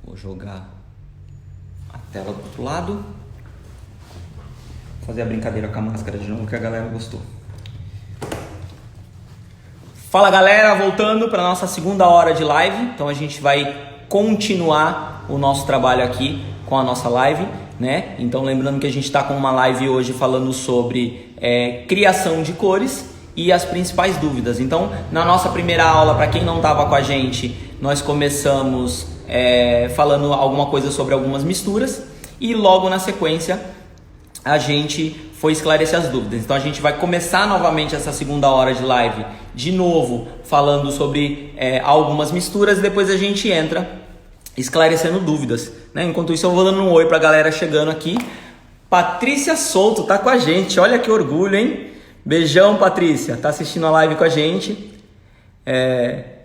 Vou jogar a tela do outro lado. Vou fazer a brincadeira com a máscara de novo que a galera gostou. Fala galera, voltando para nossa segunda hora de live. Então a gente vai continuar o nosso trabalho aqui com a nossa live, né? Então lembrando que a gente está com uma live hoje falando sobre criação de cores e as principais dúvidas. Então na nossa primeira aula, para quem não estava com a gente, nós começamos falando alguma coisa sobre algumas misturas e logo na sequência a gente foi esclarecer as dúvidas. Então a gente vai começar novamente essa segunda hora de live de novo falando sobre algumas misturas e depois a gente entra esclarecendo dúvidas, né? Enquanto isso eu vou dando um oi pra galera chegando aqui. Patrícia Souto tá com a gente, olha que orgulho, hein? Beijão, Patrícia, tá assistindo a live com a gente.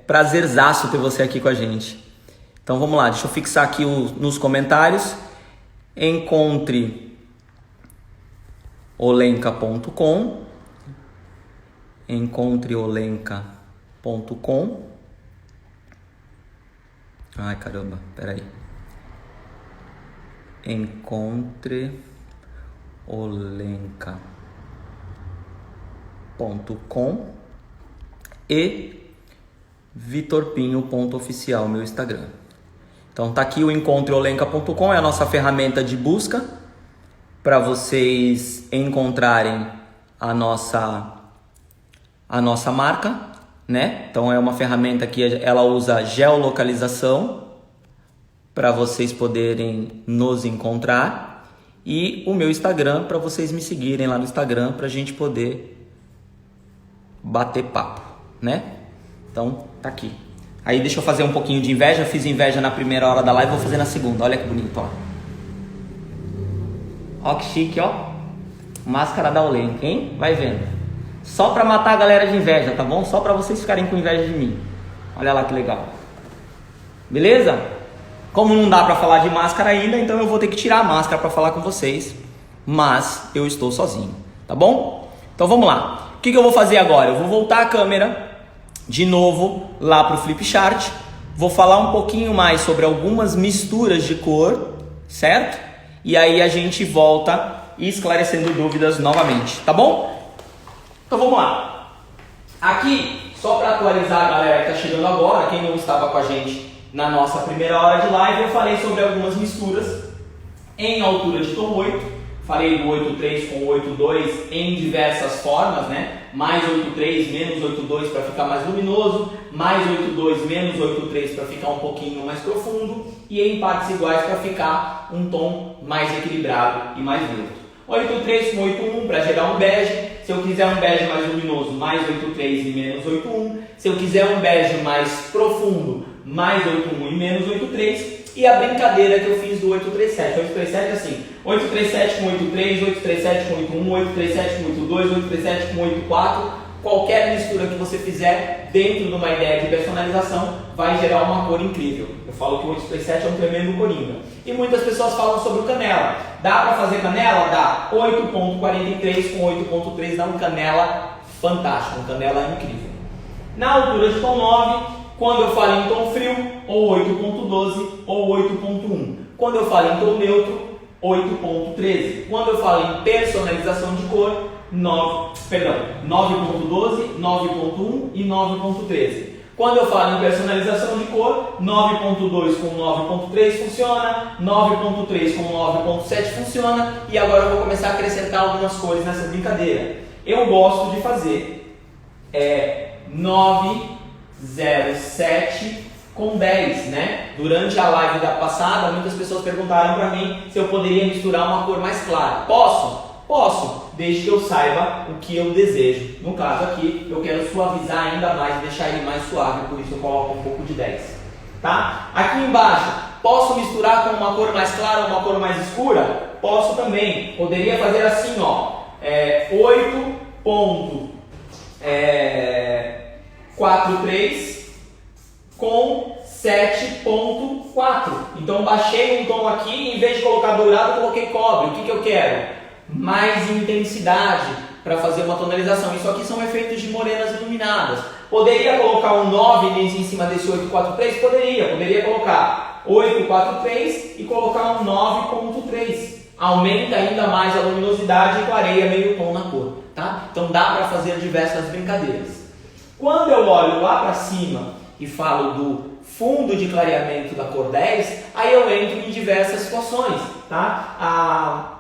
Prazerzaço ter você aqui com a gente. Então vamos lá, deixa eu fixar aqui nos comentários. Encontre olenka.com, encontreolenka.com. Ai caramba, peraí. encontreolenka.com e vitorpinho.oficial, meu Instagram. Então tá aqui o encontreolenka.com, é a nossa ferramenta de busca para vocês encontrarem a nossa marca, né? Então é uma ferramenta que ela usa geolocalização para vocês poderem nos encontrar e o meu Instagram para vocês me seguirem lá no Instagram para a gente poder bater papo, né? Então tá aqui. Aí deixa eu fazer um pouquinho de inveja. Eu fiz inveja na primeira hora da live, vou fazer na segunda. Olha que bonito, ó. Ó que chique, ó. Máscara da Olenka, hein? Vai vendo. Só pra matar a galera de inveja, tá bom? Só pra vocês ficarem com inveja de mim. Olha lá que legal. Beleza? Como não dá pra falar de máscara ainda, então eu vou ter que tirar a máscara pra falar com vocês. Mas eu estou sozinho, tá bom? Então vamos lá. O que eu vou fazer agora? Eu vou voltar a câmera de novo lá pro Flipchart. Vou falar um pouquinho mais sobre algumas misturas de cor, certo? E aí a gente volta esclarecendo dúvidas novamente, tá bom? Então vamos lá. Aqui, só para atualizar a galera que está chegando agora, quem não estava com a gente na nossa primeira hora de live, eu falei sobre algumas misturas em altura de tom 8. Falei do 8.3 com 8.2 em diversas formas, né? Mais 8.3, menos 8.2 para ficar mais luminoso, mais 8.2, menos 8.3 para ficar um pouquinho mais profundo e em partes iguais para ficar um tom mais equilibrado e mais neutro. 8.3 com 8.1 para gerar um bege. Se eu quiser um bege mais luminoso, mais 8.3 e menos 8.1. Se eu quiser um bege mais profundo, mais 8.1 e menos 8.3. E a brincadeira que eu fiz do 837. 837 é assim, 837 com 8.3, 837 com 8.1, 837 com 8.2, 837 com 8.4. Qualquer mistura que você fizer dentro de uma ideia de personalização vai gerar uma cor incrível. Eu falo que o 837 é um tremendo coringa. E muitas pessoas falam sobre o canela. Dá para fazer canela? Dá. 8.43 com 8.3 dá um canela fantástico, um canela incrível. Na altura de tom 9, quando eu falo em tom frio, ou 8.12 ou 8.1. Quando eu falo em tom neutro, 8.13. Quando eu falo em personalização de cor, 9.12, 9.1 e 9.13. Quando eu falo em personalização de cor, 9.2 com 9.3 funciona, 9.3 com 9.7 funciona e agora eu vou começar a acrescentar algumas cores nessa brincadeira. Eu gosto de fazer 907 com 10, né? Durante a live da passada, muitas pessoas perguntaram para mim se eu poderia misturar uma cor mais clara. Posso? Posso, desde que eu saiba o que eu desejo. No caso aqui, eu quero suavizar ainda mais, deixar ele mais suave, por isso eu coloco um pouco de 10. Tá? Aqui embaixo, posso misturar com uma cor mais clara ou uma cor mais escura? Posso também. Poderia fazer assim, ó, 8.43 com 7.4. Então baixei um tom aqui, em vez de colocar dourado, eu coloquei cobre. O que eu quero? Mais intensidade para fazer uma tonalização. Isso aqui são efeitos de morenas iluminadas. Poderia colocar um 9 em cima desse 843? Poderia colocar 843 e colocar um 9.3. Aumenta ainda mais a luminosidade e clareia meio tom na cor, tá? Então dá para fazer diversas brincadeiras. Quando eu olho lá para cima e falo do fundo de clareamento da cor 10, aí eu entro em diversas situações, tá?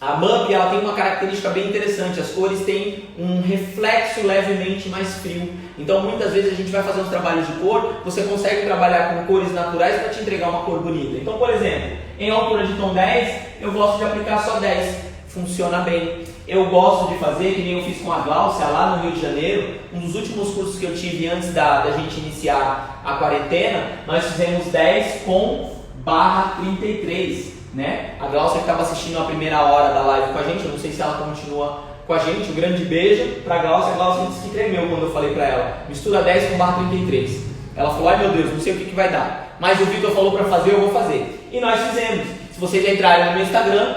A MUP ela tem uma característica bem interessante, as cores têm um reflexo levemente mais frio. Então muitas vezes a gente vai fazer uns trabalhos de cor, você consegue trabalhar com cores naturais para te entregar uma cor bonita. Então, por exemplo, em altura de tom 10, eu gosto de aplicar só 10, funciona bem. Eu gosto de fazer, que nem eu fiz com a Gláucia lá no Rio de Janeiro, um dos últimos cursos que eu tive antes da gente iniciar a quarentena, nós fizemos 10 com /33. Né? A Gláucia que estava assistindo a primeira hora da live com a gente, eu não sei se ela continua com a gente, um grande beijo para a Gláucia disse que tremeu quando eu falei para ela, mistura 10 com /33. Ela falou, ai meu Deus, não sei o que vai dar, mas o Vitor falou para fazer, eu vou fazer. E nós fizemos. Se vocês entrarem no meu Instagram,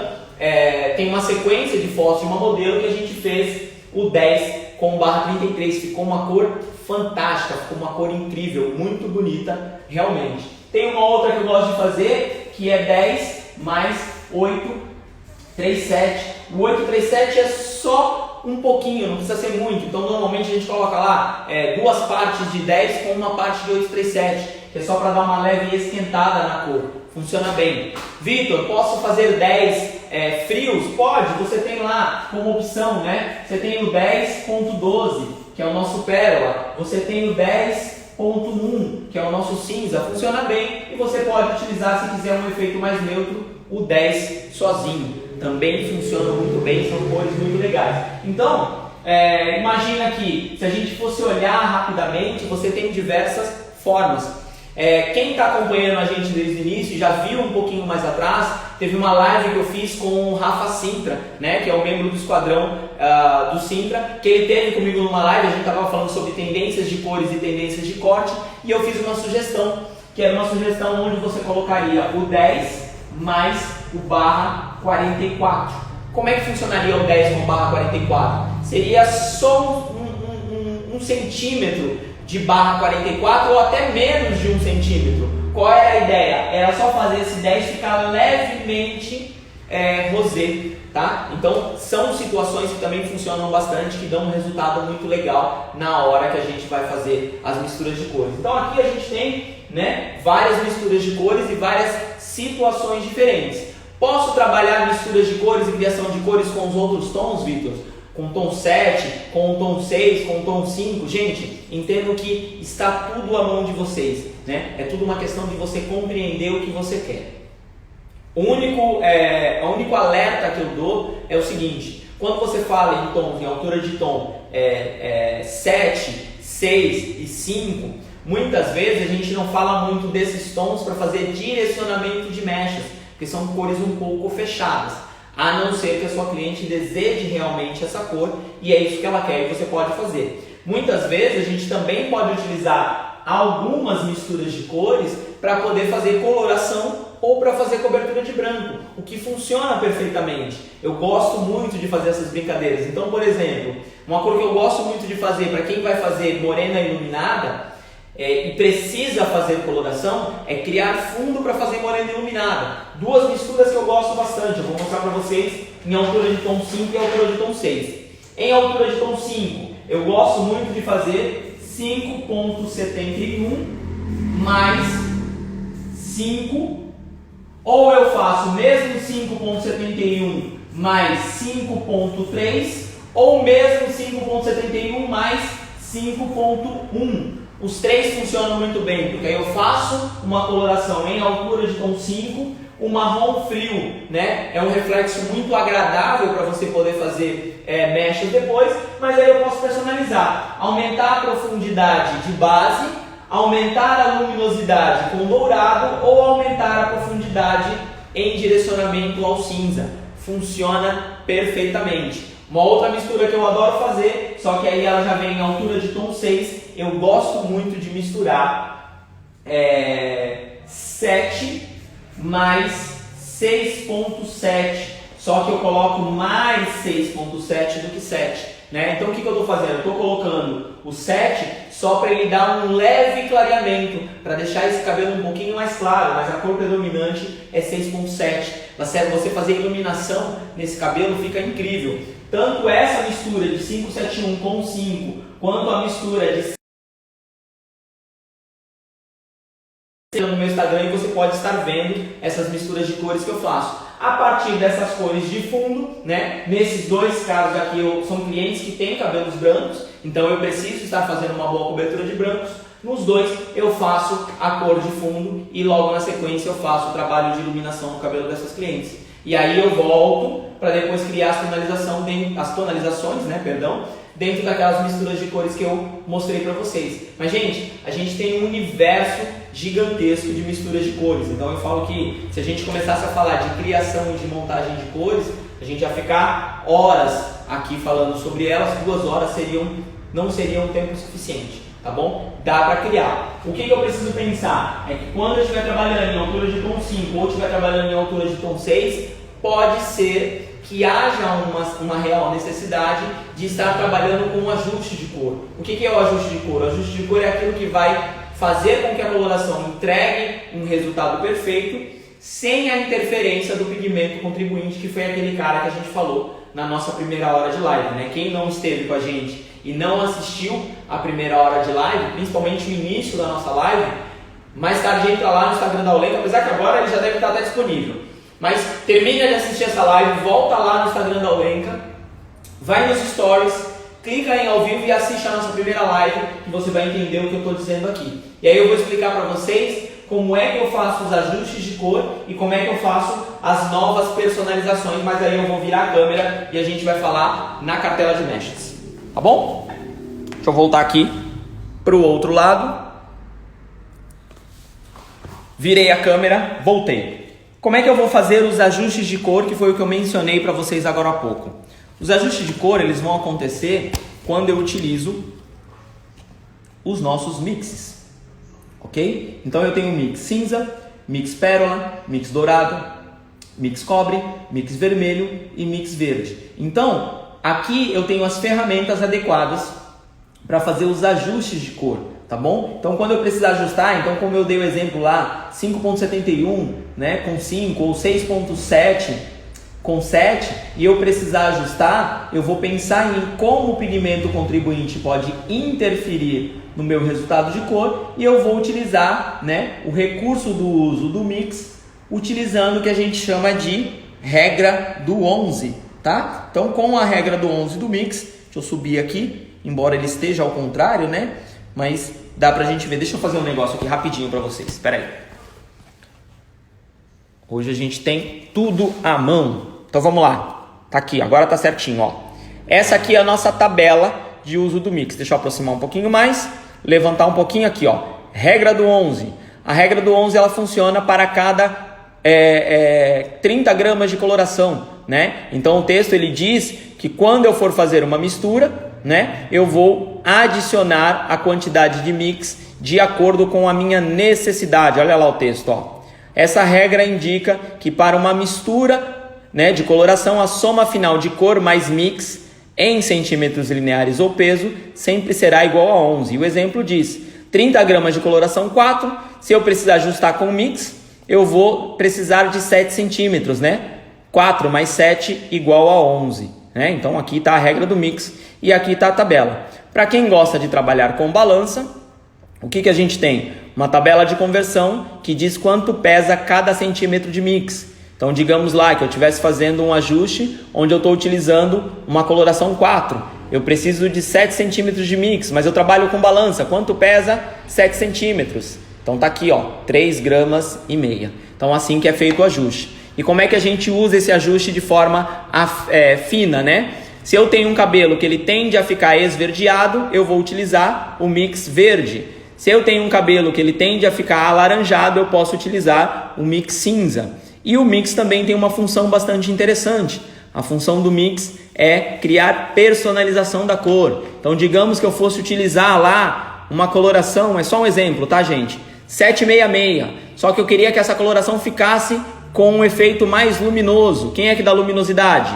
tem uma sequência de fotos de uma modelo que a gente fez o 10 com /33, ficou uma cor fantástica, ficou uma cor incrível, muito bonita realmente. Tem uma outra que eu gosto de fazer, que é 10 mais 837. O 837 é só um pouquinho, não precisa ser muito. Então normalmente a gente coloca lá duas partes de 10 com uma parte de 837, que é só para dar uma leve esquentada na cor. Funciona bem. Vitor, posso fazer 10 frios? Pode, você tem lá como opção, né? Você tem o 10.12, que é o nosso pérola. Você tem o 10.1, que é o nosso cinza. Funciona bem e você pode utilizar, se quiser um efeito mais neutro, o 10 sozinho. Também funciona muito bem, são cores muito legais. Então, imagina que se a gente fosse olhar rapidamente, você tem diversas formas. Quem está acompanhando a gente desde o início, já viu um pouquinho mais atrás, teve uma live que eu fiz com o Rafa Sintra, né, que é o membro do esquadrão do Sintra, que ele teve comigo numa live, a gente estava falando sobre tendências de cores e tendências de corte, e eu fiz uma sugestão, que era uma sugestão onde você colocaria o 10 mais o /44. Como é que funcionaria o 10 com /44? Seria só um centímetro de /44 ou até menos de 1 centímetro. Qual é a ideia? Era só fazer esse 10 ficar levemente rosé, tá? Então são situações que também funcionam bastante, que dão um resultado muito legal na hora que a gente vai fazer as misturas de cores. Então aqui a gente tem, né, várias misturas de cores e várias situações diferentes. Posso trabalhar misturas de cores e criação de cores com os outros tons, Vitor? Com tom 7, com o tom 6, com o tom 5, gente, entendo que está tudo à mão de vocês, né? É tudo uma questão de você compreender o que você quer. O único alerta que eu dou é o seguinte: quando você fala em tons, em altura de tom 7, 6 e 5, muitas vezes a gente não fala muito desses tons para fazer direcionamento de mechas, porque são cores um pouco fechadas. A não ser que a sua cliente deseje realmente essa cor e é isso que ela quer e você pode fazer. Muitas vezes a gente também pode utilizar algumas misturas de cores para poder fazer coloração ou para fazer cobertura de branco, o que funciona perfeitamente. Eu gosto muito de fazer essas brincadeiras. Então, por exemplo, uma cor que eu gosto muito de fazer para quem vai fazer morena iluminada e precisa fazer coloração, é criar fundo para fazer morena iluminada. Duas misturas que eu gosto bastante, eu vou mostrar para vocês em altura de tom 5 e altura de tom 6. Em altura de tom 5, eu gosto muito de fazer 5.71 mais 5, ou eu faço mesmo 5.71 mais 5.3, ou mesmo 5.71 mais 5.1. Os três funcionam muito bem, porque aí eu faço uma coloração em altura de tom 5, o marrom frio, né? É um reflexo muito agradável para você poder fazer mechas depois, mas aí eu posso personalizar, aumentar a profundidade de base, aumentar a luminosidade com dourado ou aumentar a profundidade em direcionamento ao cinza. Funciona perfeitamente. Uma outra mistura que eu adoro fazer, só que aí ela já vem em altura de tom 6, eu gosto muito de misturar 7 mais 6.7, só que eu coloco mais 6.7 do que 7. Né? Então o que eu estou fazendo? Eu estou colocando o 7 só para ele dar um leve clareamento, para deixar esse cabelo um pouquinho mais claro, mas a cor predominante é 6.7. Você fazer iluminação nesse cabelo fica incrível. Tanto essa mistura de 571 com 5, quanto a mistura de no meu Instagram, e você pode estar vendo essas misturas de cores que eu faço. A partir dessas cores de fundo, né? Nesses dois casos aqui são clientes que têm cabelos brancos, então eu preciso estar fazendo uma boa cobertura de brancos. Nos dois eu faço a cor de fundo e logo na sequência eu faço o trabalho de iluminação no cabelo dessas clientes. E aí eu volto para depois criar as tonalizações, né? Dentro daquelas misturas de cores que eu mostrei para vocês. Mas, gente, a gente tem um universo gigantesco de misturas de cores. Então eu falo que se a gente começasse a falar de criação e de montagem de cores, a gente ia ficar horas aqui falando sobre elas. 2 horas não seriam tempo suficiente, tá bom? Dá para criar. O que eu preciso pensar é que quando eu estiver trabalhando em altura de tom 5 ou estiver trabalhando em altura de tom 6, pode ser que haja uma real necessidade de estar trabalhando com um ajuste de cor. O que é o ajuste de cor? O ajuste de cor é aquilo que vai fazer com que a coloração entregue um resultado perfeito sem a interferência do pigmento contribuinte, que foi aquele cara que a gente falou na nossa primeira hora de live, né? Quem não esteve com a gente e não assistiu a primeira hora de live, principalmente o início da nossa live, mais tarde entra lá no Instagram da Olenka, apesar que agora ele já deve estar até disponível. Mas termina de assistir essa live, volta lá no Instagram da Olenka, vai nos stories, clica em ao vivo e assiste a nossa primeira live, que você vai entender o que eu estou dizendo aqui. E aí eu vou explicar para vocês como é que eu faço os ajustes de cor e como é que eu faço as novas personalizações, mas aí eu vou virar a câmera e a gente vai falar na cartela de meshes, tá bom? Deixa eu voltar aqui para o outro lado. Virei a câmera, voltei. Como é que eu vou fazer os ajustes de cor, que foi o que eu mencionei para vocês agora há pouco? Os ajustes de cor, eles vão acontecer quando eu utilizo os nossos mixes, ok? Então eu tenho mix cinza, mix pérola, mix dourado, mix cobre, mix vermelho e mix verde. Então, aqui eu tenho as ferramentas adequadas para fazer os ajustes de cor, tá bom? Então quando eu precisar ajustar, então como eu dei o exemplo lá, 5.71, né, com 5 ou 6.7 com 7, e eu precisar ajustar, eu vou pensar em como o pigmento contribuinte pode interferir no meu resultado de cor, e eu vou utilizar, né, o recurso do uso do mix, utilizando o que a gente chama de regra do 11, tá? Então com a regra do 11 do mix, deixa eu subir aqui, embora ele esteja ao contrário, né? Mas dá pra gente ver. Deixa eu fazer um negócio aqui rapidinho pra vocês. Espera aí. Hoje a gente tem tudo à mão. Então vamos lá. Tá aqui, agora tá certinho, ó. Essa aqui é a nossa tabela de uso do mix. Deixa eu aproximar um pouquinho mais. Levantar um pouquinho aqui, ó. Regra do 11. A regra do 11, ela funciona para cada 30 gramas de coloração, né? Então o texto ele diz que quando eu for fazer uma mistura, né, eu vou adicionar a quantidade de mix de acordo com a minha necessidade. Olha lá o texto, ó. Essa regra indica que para uma mistura, né, de coloração, a soma final de cor mais mix em centímetros lineares ou peso sempre será igual a 11. E o exemplo diz 30 gramas de coloração 4, se eu precisar ajustar com mix, eu vou precisar de 7 centímetros, né? 4 mais 7 igual a 11. Né? Então aqui está a regra do mix e aqui está a tabela. Para quem gosta de trabalhar com balança, o que a gente tem? Uma tabela de conversão que diz quanto pesa cada centímetro de mix. Então digamos lá que eu estivesse fazendo um ajuste onde eu estou utilizando uma coloração 4. Eu preciso de 7 centímetros de mix, mas eu trabalho com balança. Quanto pesa? 7 centímetros. Então tá aqui, ó, 3,5 gramas. Então assim que é feito o ajuste. E como é que a gente usa esse ajuste de forma fina, né? Se eu tenho um cabelo que ele tende a ficar esverdeado, eu vou utilizar o mix verde. Se eu tenho um cabelo que ele tende a ficar alaranjado, eu posso utilizar o mix cinza. E o mix também tem uma função bastante interessante. A função do mix é criar personalização da cor. Então digamos que eu fosse utilizar lá uma coloração, é só um exemplo, tá gente? 766, só que eu queria que essa coloração ficasse com um efeito mais luminoso. Quem é que dá luminosidade?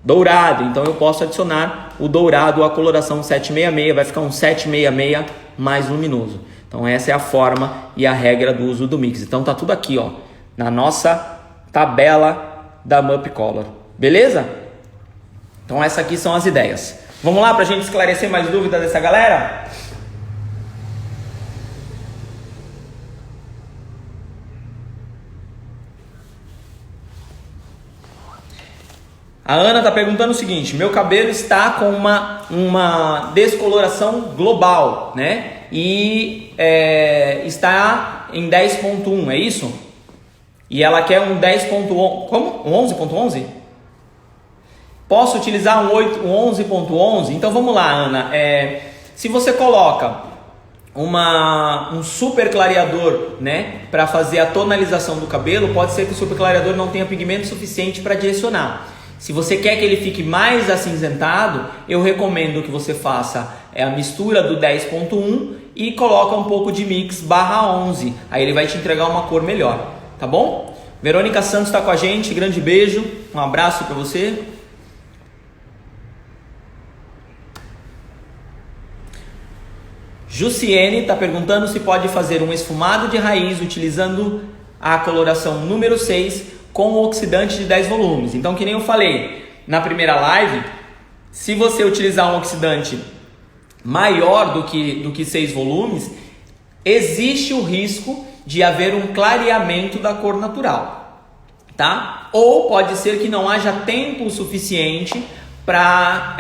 dourado. Então eu posso adicionar o dourado, a coloração 766, vai ficar um 766 mais luminoso. Então essa é a forma e a regra do uso do mix. Então tá tudo aqui, ó, na nossa tabela da MUP Color. Beleza? Então essas aqui são as ideias. Vamos lá para a gente esclarecer mais dúvidas dessa galera? A Ana está perguntando o seguinte: meu cabelo está com uma descoloração global, né? E está em 10.1, é isso? E ela quer um 10.11, como? Um 11.11? Posso utilizar um 11.11? Então vamos lá, Ana. Se você coloca um super clareador, né, para fazer a tonalização do cabelo, pode ser que o super clareador não tenha pigmento suficiente para direcionar. Se você quer que ele fique mais acinzentado, eu recomendo que você faça a mistura do 10.1 e coloca um pouco de mix /11. Aí ele vai te entregar uma cor melhor, tá bom? Verônica Santos está com a gente, grande beijo, um abraço para você. Jussiene está perguntando se pode fazer um esfumado de raiz utilizando a coloração número 6 com o oxidante de 10 volumes. Então, que nem eu falei na primeira live, se você utilizar um oxidante maior do que 6 volumes, existe o risco de haver um clareamento da cor natural, tá? Ou pode ser que não haja tempo suficiente para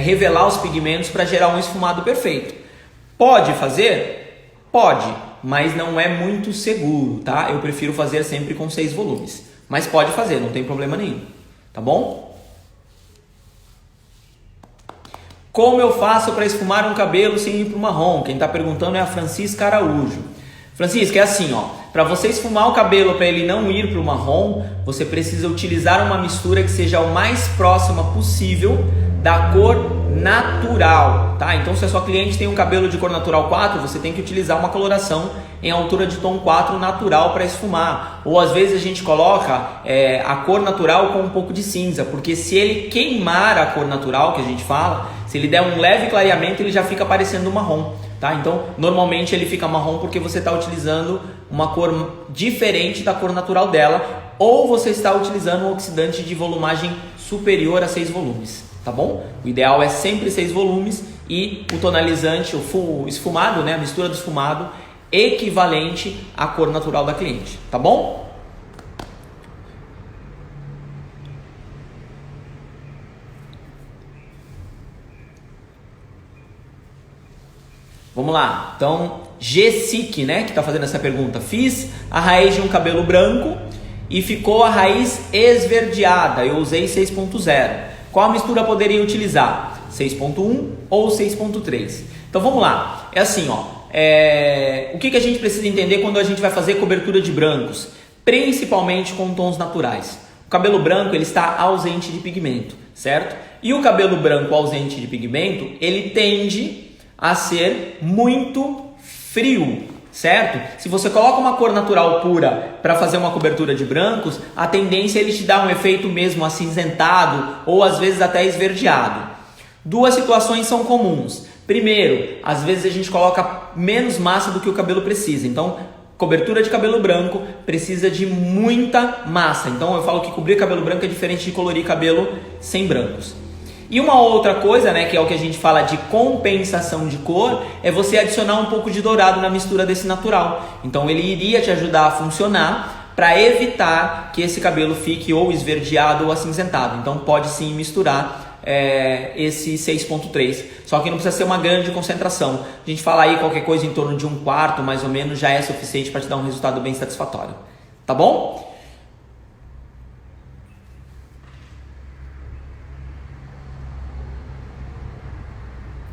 revelar os pigmentos para gerar um esfumado perfeito. Pode fazer? Pode, mas não é muito seguro, tá? Eu prefiro fazer sempre com 6 volumes. Mas pode fazer, não tem problema nenhum, tá bom? Como eu faço para esfumar um cabelo sem ir para o marrom? Quem está perguntando é a Francisca Araújo. Francisca, é assim, ó. Para você esfumar o cabelo para ele não ir para o marrom, você precisa utilizar uma mistura que seja o mais próxima possível da cor natural, tá? Então, se a sua cliente tem um cabelo de cor natural 4, você tem que utilizar uma coloração em altura de tom 4 natural para esfumar. Ou às vezes a gente coloca a cor natural com um pouco de cinza, porque se ele queimar a cor natural, que a gente fala, se ele der um leve clareamento, ele já fica parecendo marrom, tá? Então, normalmente ele fica marrom porque você está utilizando uma cor diferente da cor natural dela, ou você está utilizando um oxidante de volumagem superior a 6 volumes. Tá bom? O ideal é sempre 6 volumes e o tonalizante, o esfumado, né, a mistura do esfumado, equivalente à cor natural da cliente. Tá bom? Vamos lá. Então, Gesic, né, que está fazendo essa pergunta. Fiz a raiz de um cabelo branco e ficou a raiz esverdeada. Eu usei 6.0. Qual mistura poderia utilizar? 6.1 ou 6.3? Então vamos lá, é assim, ó. O que a gente precisa entender quando a gente vai fazer cobertura de brancos? Principalmente com tons naturais. O cabelo branco ele está ausente de pigmento, certo? E o cabelo branco ausente de pigmento, ele tende a ser muito frio, certo? Se você coloca uma cor natural pura para fazer uma cobertura de brancos, a tendência é ele te dar um efeito mesmo acinzentado ou às vezes até esverdeado. Duas situações são comuns. Primeiro, às vezes a gente coloca menos massa do que o cabelo precisa. Então, cobertura de cabelo branco precisa de muita massa. Então, eu falo que cobrir cabelo branco é diferente de colorir cabelo sem brancos. E uma outra coisa, né, que é o que a gente fala de compensação de cor, é você adicionar um pouco de dourado na mistura desse natural. Então ele iria te ajudar a funcionar para evitar que esse cabelo fique ou esverdeado ou acinzentado. Então pode sim misturar esse 6.3, só que não precisa ser uma grande concentração. A gente fala aí qualquer coisa em torno de 1/4 mais ou menos já é suficiente para te dar um resultado bem satisfatório. Tá bom?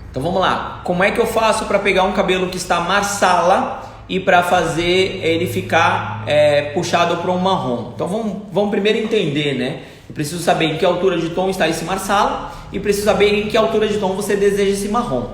Então vamos lá, como é que eu faço para pegar um cabelo que está marsala e para fazer ele ficar puxado para um marrom? Então vamos primeiro entender, né? Eu preciso saber em que altura de tom está esse marsala e preciso saber em que altura de tom você deseja esse marrom.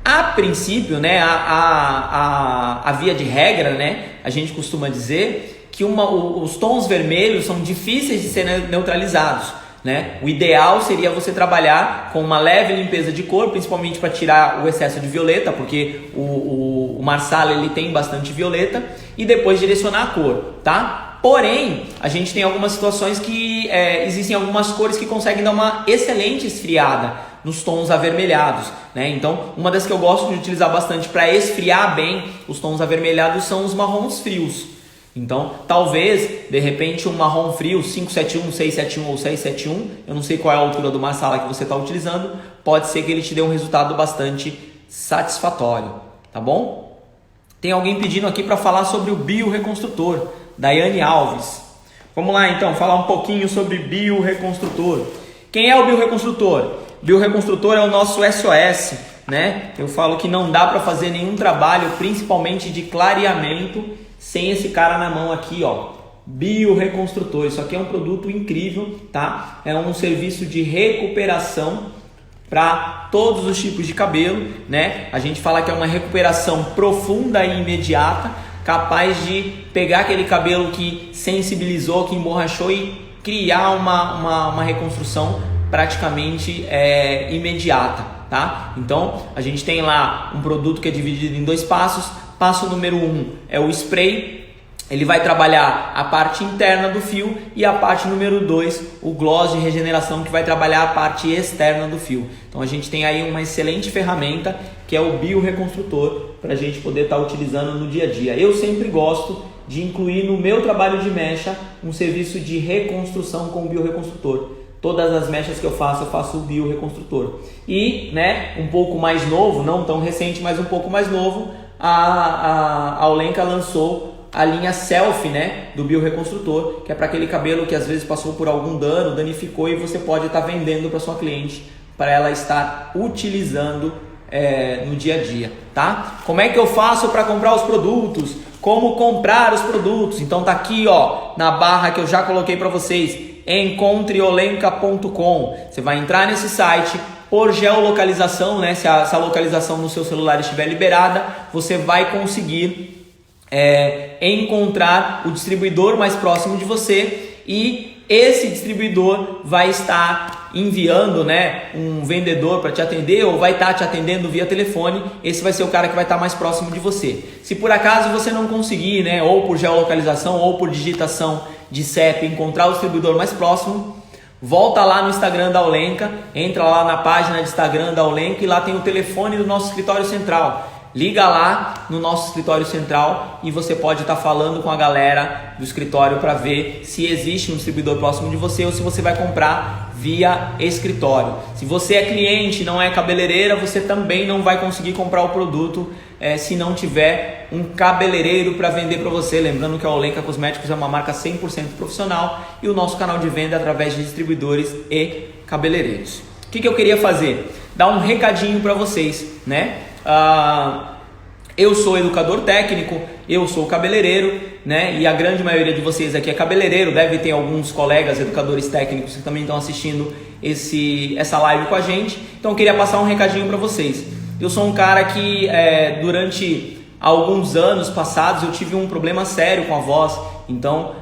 A princípio, né, a via de regra, né, a gente costuma dizer que os tons vermelhos são difíceis de ser neutralizados. né? O ideal seria você trabalhar com uma leve limpeza de cor, principalmente para tirar o excesso de violeta, porque o Marsala ele tem bastante violeta, e depois direcionar a cor, tá? Porém, a gente tem algumas situações que existem algumas cores que conseguem dar uma excelente esfriada nos tons avermelhados, né? Então, uma das que eu gosto de utilizar bastante para esfriar bem os tons avermelhados são os marrons frios. Então, talvez, de repente, um marrom frio 571, 671 ou 671, eu não sei qual é a altura do Marsala que você está utilizando, pode ser que ele te dê um resultado bastante satisfatório, tá bom? Tem alguém pedindo aqui para falar sobre o bioreconstrutor, Daiane Alves. Vamos lá então, falar um pouquinho sobre bioreconstrutor. Quem é o bioreconstrutor? Bioreconstrutor é o nosso SOS, né? Eu falo que não dá para fazer nenhum trabalho, principalmente de clareamento, sem esse cara na mão aqui, ó. Bioreconstrutor. Isso aqui é um produto incrível, tá? É um serviço de recuperação para todos os tipos de cabelo, né? A gente fala que é uma recuperação profunda e imediata, capaz de pegar aquele cabelo que sensibilizou, que emborrachou e criar uma reconstrução praticamente imediata, tá? Então, a gente tem lá um produto que é dividido em 2 passos. Passo número 1 é o spray. Ele vai trabalhar a parte interna do fio, e a parte número 2, o gloss de regeneração, que vai trabalhar a parte externa do fio. Então a gente tem aí uma excelente ferramenta que é o bioreconstrutor para a gente poder estar utilizando no dia a dia. Eu sempre gosto de incluir no meu trabalho de mecha um serviço de reconstrução com o bioreconstrutor. Todas as mechas que eu faço o bioreconstrutor. E, né, um pouco mais novo, não tão recente, mas um pouco mais novo, a Aulenca lançou a linha Selfie, né, do bioreconstrutor, que é para aquele cabelo que às vezes passou por algum dano, danificou, e você pode estar vendendo para sua cliente, para ela estar utilizando no dia a dia, tá? Como é que eu faço para comprar os produtos? Como comprar os produtos? Então tá aqui, ó, na barra que eu já coloquei para vocês, encontreolenca.com. Você vai entrar nesse site. Por geolocalização, né, se a localização no seu celular estiver liberada, você vai conseguir encontrar o distribuidor mais próximo de você, e esse distribuidor vai estar enviando, né, um vendedor para te atender, ou vai estar te atendendo via telefone. Esse vai ser o cara que vai estar mais próximo de você. Se por acaso você não conseguir, né, ou por geolocalização ou por digitação de CEP, encontrar o distribuidor mais próximo, volta lá no Instagram da Aulenca, entra lá na página de Instagram da Aulenca, e lá tem o telefone do nosso escritório central. Liga lá no nosso escritório central e você pode estar falando com a galera do escritório para ver se existe um distribuidor próximo de você, ou se você vai comprar via escritório. Se você é cliente e não é cabeleireira, você também não vai conseguir comprar o produto se não tiver um cabeleireiro para vender para você. Lembrando que a Aulenca Cosméticos é uma marca 100% profissional, e o nosso canal de venda é através de distribuidores e cabeleireiros. O que eu queria fazer? Dar um recadinho para vocês, né? Eu sou educador técnico, eu sou cabeleireiro, né? E a grande maioria de vocês aqui é cabeleireiro. Deve ter alguns colegas educadores técnicos que também estão assistindo essa live com a gente. Então eu queria passar um recadinho para vocês. Eu sou um cara que durante alguns anos passados eu tive um problema sério com a voz. Então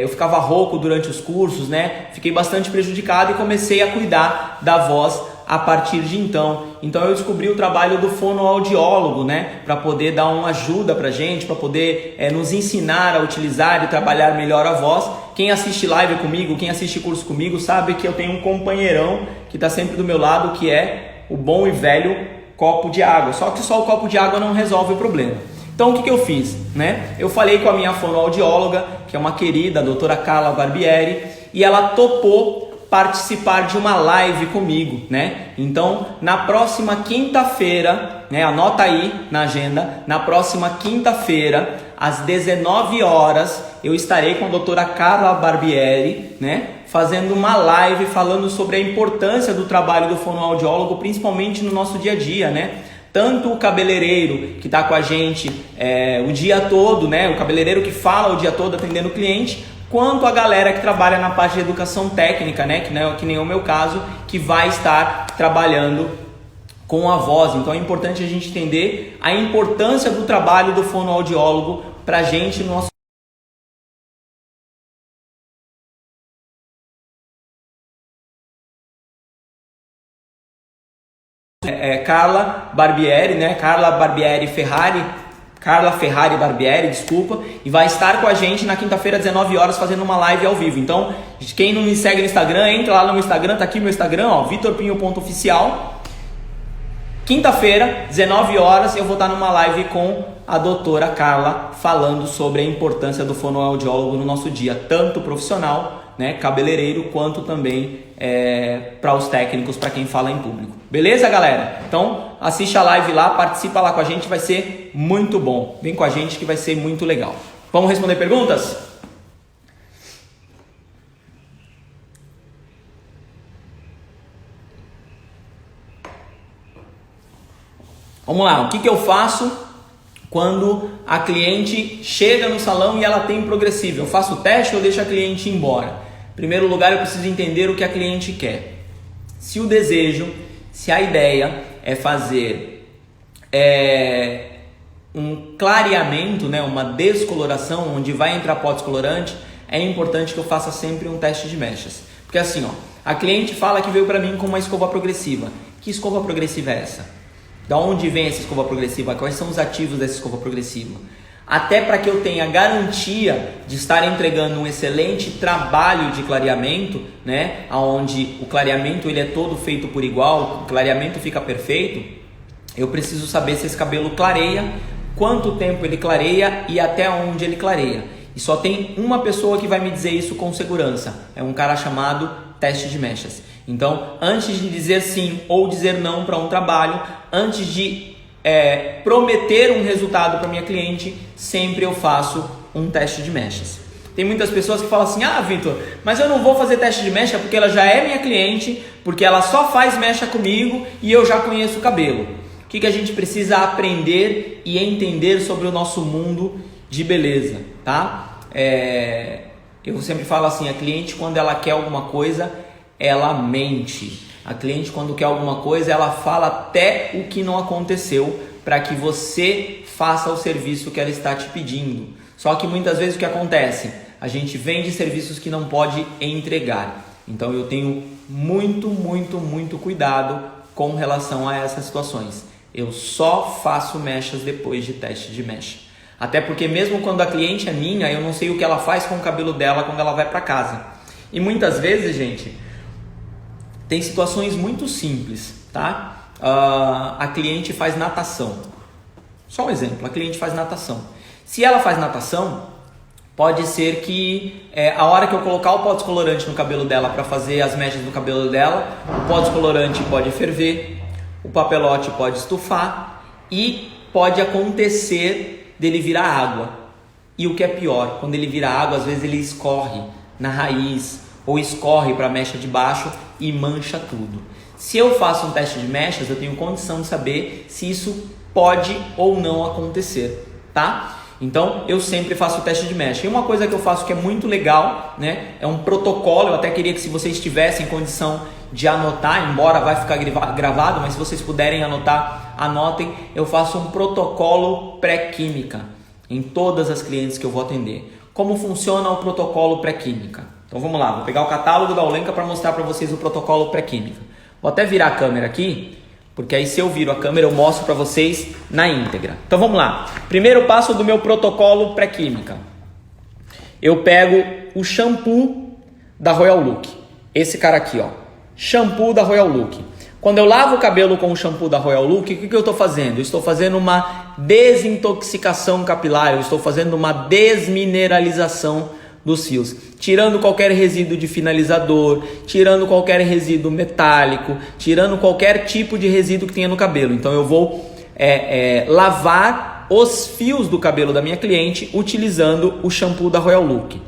eu ficava rouco durante os cursos, né? Fiquei bastante prejudicado e comecei a cuidar da voz a partir de então. Então eu descobri o trabalho do fonoaudiólogo, né, para poder dar uma ajuda pra gente, para poder nos ensinar a utilizar e trabalhar melhor a voz. Quem assiste live comigo, quem assiste curso comigo, sabe que eu tenho um companheirão que está sempre do meu lado, que é o bom e velho copo de água. Só que só o copo de água não resolve o problema. Então o que eu fiz, né? Eu falei com a minha fonoaudióloga, que é uma querida, a doutora Carla Barbieri, e ela topou participar de uma live comigo, né? Então, na próxima quinta-feira, né? Anota aí na agenda, na próxima quinta-feira, às 19 horas, eu estarei com a doutora Carla Barbieri, né? Fazendo uma live falando sobre a importância do trabalho do fonoaudiólogo, principalmente no nosso dia a dia, né? Tanto o cabeleireiro que está com a gente o dia todo, né? O cabeleireiro que fala o dia todo atendendo o cliente, quanto a galera que trabalha na parte de educação técnica, né? Que nem o meu caso, que vai estar trabalhando com a voz. Então é importante a gente entender a importância do trabalho do fonoaudiólogo para a gente no nosso Carla Barbieri, né? Carla Ferrari Barbieri, desculpa, e vai estar com a gente na quinta-feira, 19 horas, fazendo uma live ao vivo. Então, quem não me segue no Instagram, entra lá no meu Instagram, tá aqui meu Instagram, ó, vitorpinho.oficial. Quinta-feira, 19 horas, eu vou estar numa live com a doutora Carla, falando sobre a importância do fonoaudiólogo no nosso dia, tanto profissional, né, cabeleireiro, quanto também para os técnicos, para quem fala em público. Beleza, galera? Então, assiste a live lá, participa lá com a gente, vai ser muito bom. Vem com a gente que vai ser muito legal. Vamos responder perguntas? Vamos lá, o que eu faço quando a cliente chega no salão e ela tem progressivo? Eu faço o teste ou deixo a cliente ir embora? Em primeiro lugar, eu preciso entender o que a cliente quer. Se o desejo, se a ideia é fazer um clareamento, né, uma descoloração, onde vai entrar pó descolorante, é importante que eu faça sempre um teste de mechas. Porque assim, ó, a cliente fala que veio para mim com uma escova progressiva. Que escova progressiva é essa? Da onde vem essa escova progressiva? Quais são os ativos dessa escova progressiva? Até para que eu tenha garantia de estar entregando um excelente trabalho de clareamento, né? Onde o clareamento ele é todo feito por igual, o clareamento fica perfeito, eu preciso saber se esse cabelo clareia, quanto tempo ele clareia e até onde ele clareia. E só tem uma pessoa que vai me dizer isso com segurança, é um cara chamado teste de mechas. Então, antes de dizer sim ou dizer não para um trabalho, antes de prometer um resultado para minha cliente, sempre eu faço um teste de mechas. Tem muitas pessoas que falam assim: ah, Vitor, mas eu não vou fazer teste de mecha porque ela já é minha cliente, porque ela só faz mecha comigo e eu já conheço o cabelo. O que a gente precisa aprender e entender sobre o nosso mundo de beleza, tá? Eu sempre falo assim, a cliente quando ela quer alguma coisa, ela mente. A cliente quando quer alguma coisa, ela fala até o que não aconteceu para que você faça o serviço que ela está te pedindo. Só que muitas vezes o que acontece? A gente vende serviços que não pode entregar. Então eu tenho muito cuidado com relação a essas situações. Eu só faço mechas depois de teste de mecha. Até porque mesmo quando a cliente é minha, eu não sei o que ela faz com o cabelo dela quando ela vai para casa. E muitas vezes, gente, tem situações muito simples, tá? A cliente faz natação. Só um exemplo, a cliente faz natação. Se ela faz natação, pode ser que a hora que eu colocar o pó descolorante no cabelo dela para fazer as mechas do cabelo dela, o pó descolorante pode ferver, o papelote pode estufar e pode acontecer dele virar água. E o que é pior, quando ele vira água, às vezes ele escorre na raiz ou escorre para a mecha de baixo e mancha tudo. Se eu faço um teste de mechas, eu tenho condição de saber se isso pode ou não acontecer, tá? Então, eu sempre faço o teste de mecha. E uma coisa que eu faço que é muito legal, né? É um protocolo. Eu até queria que se vocês tivessem condição de anotar, embora vai ficar gravado, mas se vocês puderem anotar, anotem. Eu faço um protocolo pré-química em todas as clientes que eu vou atender. Como funciona o protocolo pré-química? Então vamos lá, vou pegar o catálogo da Olenka para mostrar para vocês o protocolo pré-química. Vou até virar a câmera aqui, porque aí se eu viro a câmera eu mostro para vocês na íntegra. Então vamos lá. Primeiro passo do meu protocolo pré-química. Eu pego o shampoo da Royal Look. Esse cara aqui, ó. Shampoo da Royal Look. Quando eu lavo o cabelo com o shampoo da Royal Look, o que eu estou fazendo? Eu estou fazendo uma desintoxicação capilar, eu estou fazendo uma desmineralização dos fios, tirando qualquer resíduo de finalizador, tirando qualquer resíduo metálico, tirando qualquer tipo de resíduo que tenha no cabelo. Então eu vou lavar os fios do cabelo da minha cliente utilizando o shampoo da Royal Look.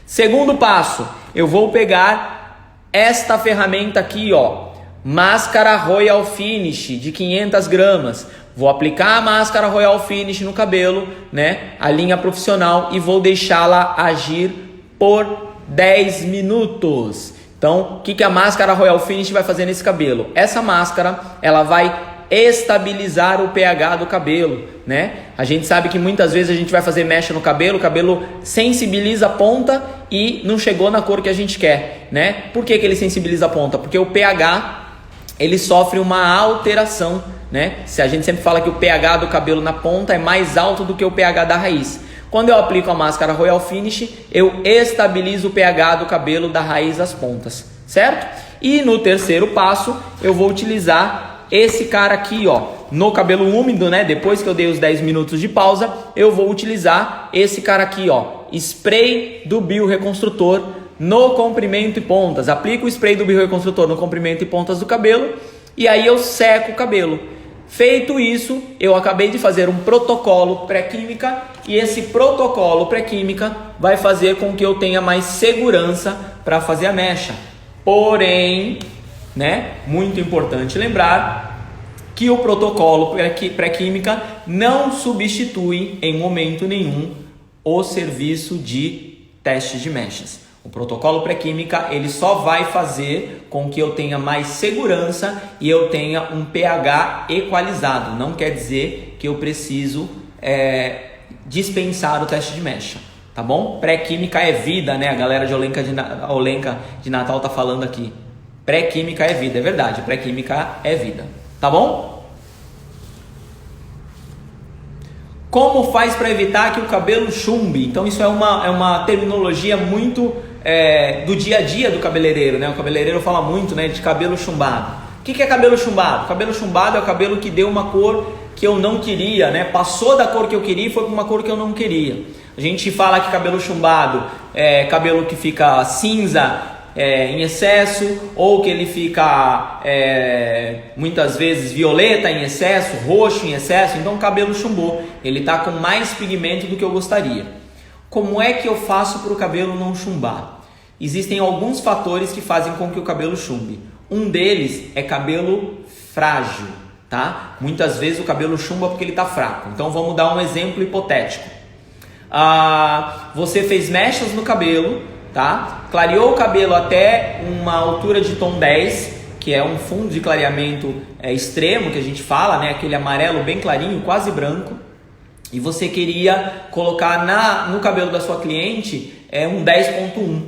Segundo passo, eu vou pegar esta ferramenta aqui, ó, máscara Royal Finish de 500 gramas. Vou aplicar a máscara Royal Finish no cabelo, né, a linha profissional, e vou deixá-la agir por 10 minutos. Então, o que a máscara Royal Finish vai fazer nesse cabelo? Essa máscara, ela vai estabilizar o pH do cabelo, né? A gente sabe que muitas vezes a gente vai fazer mecha no cabelo, o cabelo sensibiliza a ponta e não chegou na cor que a gente quer, né? Por que ele sensibiliza a ponta? Porque o pH ele sofre uma alteração, né? Se a gente sempre fala que o pH do cabelo na ponta é mais alto do que o pH da raiz. Quando eu aplico a máscara Royal Finish, eu estabilizo o pH do cabelo da raiz às pontas, certo? E no terceiro passo, eu vou utilizar esse cara aqui, ó, no cabelo úmido, né? Depois que eu dei os 10 minutos de pausa, eu vou utilizar esse cara aqui, ó, spray do Bioreconstrutor no comprimento e pontas. Aplico o spray do Bioreconstrutor no comprimento e pontas do cabelo e aí eu seco o cabelo. Feito isso, eu acabei de fazer um protocolo pré-química e esse protocolo pré-química vai fazer com que eu tenha mais segurança para fazer a mecha. Porém, né, muito importante lembrar que o protocolo pré-química não substitui em momento nenhum o serviço de teste de mechas. O protocolo pré-química ele só vai fazer com que eu tenha mais segurança e eu tenha um pH equalizado. Não quer dizer que eu preciso dispensar o teste de mecha, tá bom? Pré-química é vida, né? A galera de Olenka de Natal tá falando aqui. Pré-química é vida, é verdade. Pré-química é vida, tá bom? Como faz para evitar que o cabelo chumbe? Então isso é uma terminologia muito do dia a dia do cabeleireiro, né? O cabeleireiro fala muito, né, de cabelo chumbado. O que é cabelo chumbado? Cabelo chumbado é o cabelo que deu uma cor que eu não queria, né? Passou da cor que eu queria e foi para uma cor que eu não queria. A gente fala que cabelo chumbado é cabelo que fica cinza em excesso, ou que ele fica muitas vezes violeta em excesso, roxo em excesso. Então o cabelo chumbou, ele está com mais pigmento do que eu gostaria. Como é que eu faço para o cabelo não chumbar? Existem alguns fatores que fazem com que o cabelo chumbe. Um deles é cabelo frágil, tá? Muitas vezes o cabelo chumba porque ele está fraco. Então vamos dar um exemplo hipotético. Você fez mechas no cabelo, tá? Clareou o cabelo até uma altura de tom 10, que é um fundo de clareamento extremo que a gente fala, né? Aquele amarelo bem clarinho, quase branco. E você queria colocar no cabelo da sua cliente um 10.1.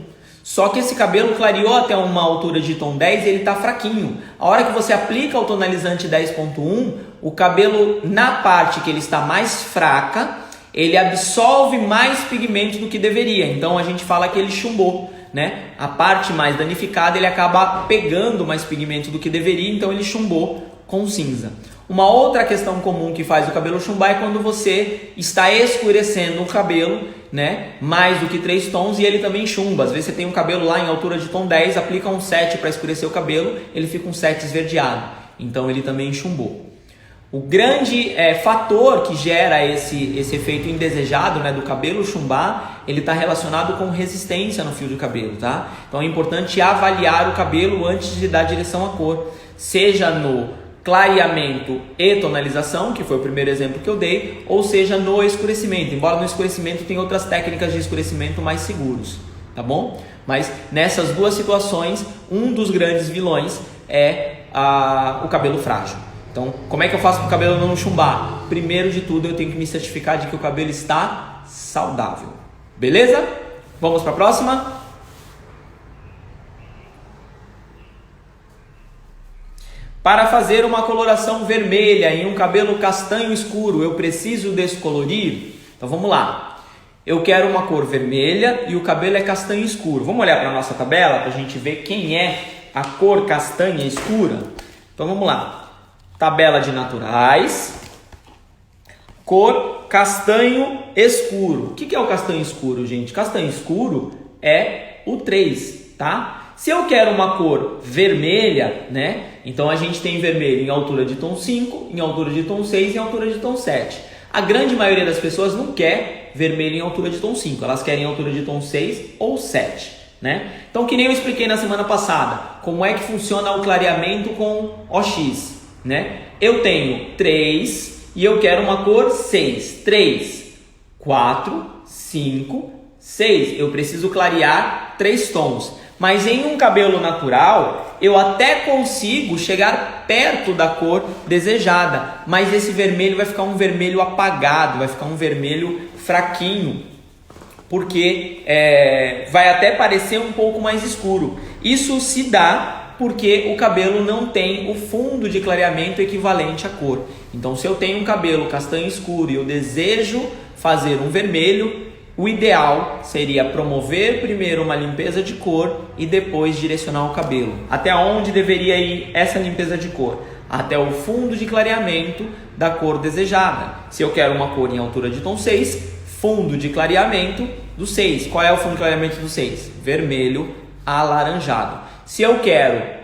Só que esse cabelo clareou até uma altura de tom 10 e ele está fraquinho. A hora que você aplica o tonalizante 10.1, o cabelo na parte que ele está mais fraca, ele absorve mais pigmento do que deveria. Então a gente fala que ele chumbou, né? A parte mais danificada ele acaba pegando mais pigmento do que deveria, então ele chumbou com cinza. Uma outra questão comum que faz o cabelo chumbar é quando você está escurecendo o cabelo, né, mais do que 3 tons e ele também chumba. Às vezes você tem um cabelo lá em altura de tom 10, aplica um 7 para escurecer o cabelo, ele fica um 7 esverdeado. Então ele também chumbou. O grande fator que gera esse efeito indesejado, né, do cabelo chumbar, ele está relacionado com resistência no fio de cabelo, tá? Então é importante avaliar o cabelo antes de dar direção à cor, seja no clareamento e tonalização, que foi o primeiro exemplo que eu dei, ou seja, no escurecimento, embora no escurecimento tem outras técnicas de escurecimento mais seguros, tá bom? Mas nessas duas situações, um dos grandes vilões é o cabelo frágil. Então, como é que eu faço para o cabelo não chumbar? Primeiro de tudo, eu tenho que me certificar de que o cabelo está saudável, beleza? Vamos para a próxima? Para fazer uma coloração vermelha em um cabelo castanho escuro, eu preciso descolorir? Então vamos lá. Eu quero uma cor vermelha e o cabelo é castanho escuro. Vamos olhar para a nossa tabela para a gente ver quem é a cor castanha escura? Então vamos lá. Tabela de naturais. Cor castanho escuro. O que é o castanho escuro, gente? Castanho escuro é o 3, tá? Se eu quero uma cor vermelha, né? Então a gente tem vermelho em altura de tom 5, em altura de tom 6 e em altura de tom 7. A grande maioria das pessoas não quer vermelho em altura de tom 5, elas querem em altura de tom 6 ou 7, né? Então, que nem eu expliquei na semana passada, como é que funciona o clareamento com OX, né? Eu tenho 3 e eu quero uma cor 6. 3, 4, 5, 6. Eu preciso clarear 3 tons. Mas em um cabelo natural, eu até consigo chegar perto da cor desejada, mas esse vermelho vai ficar um vermelho apagado, vai ficar um vermelho fraquinho, porque vai até parecer um pouco mais escuro. Isso se dá porque o cabelo não tem o fundo de clareamento equivalente à cor. Então, se eu tenho um cabelo castanho escuro e eu desejo fazer um vermelho, o ideal seria promover primeiro uma limpeza de cor e depois direcionar o cabelo. Até onde deveria ir essa limpeza de cor? Até o fundo de clareamento da cor desejada. Se eu quero uma cor em altura de tom 6, fundo de clareamento do 6. Qual é o fundo de clareamento do 6? Vermelho alaranjado. Se eu quero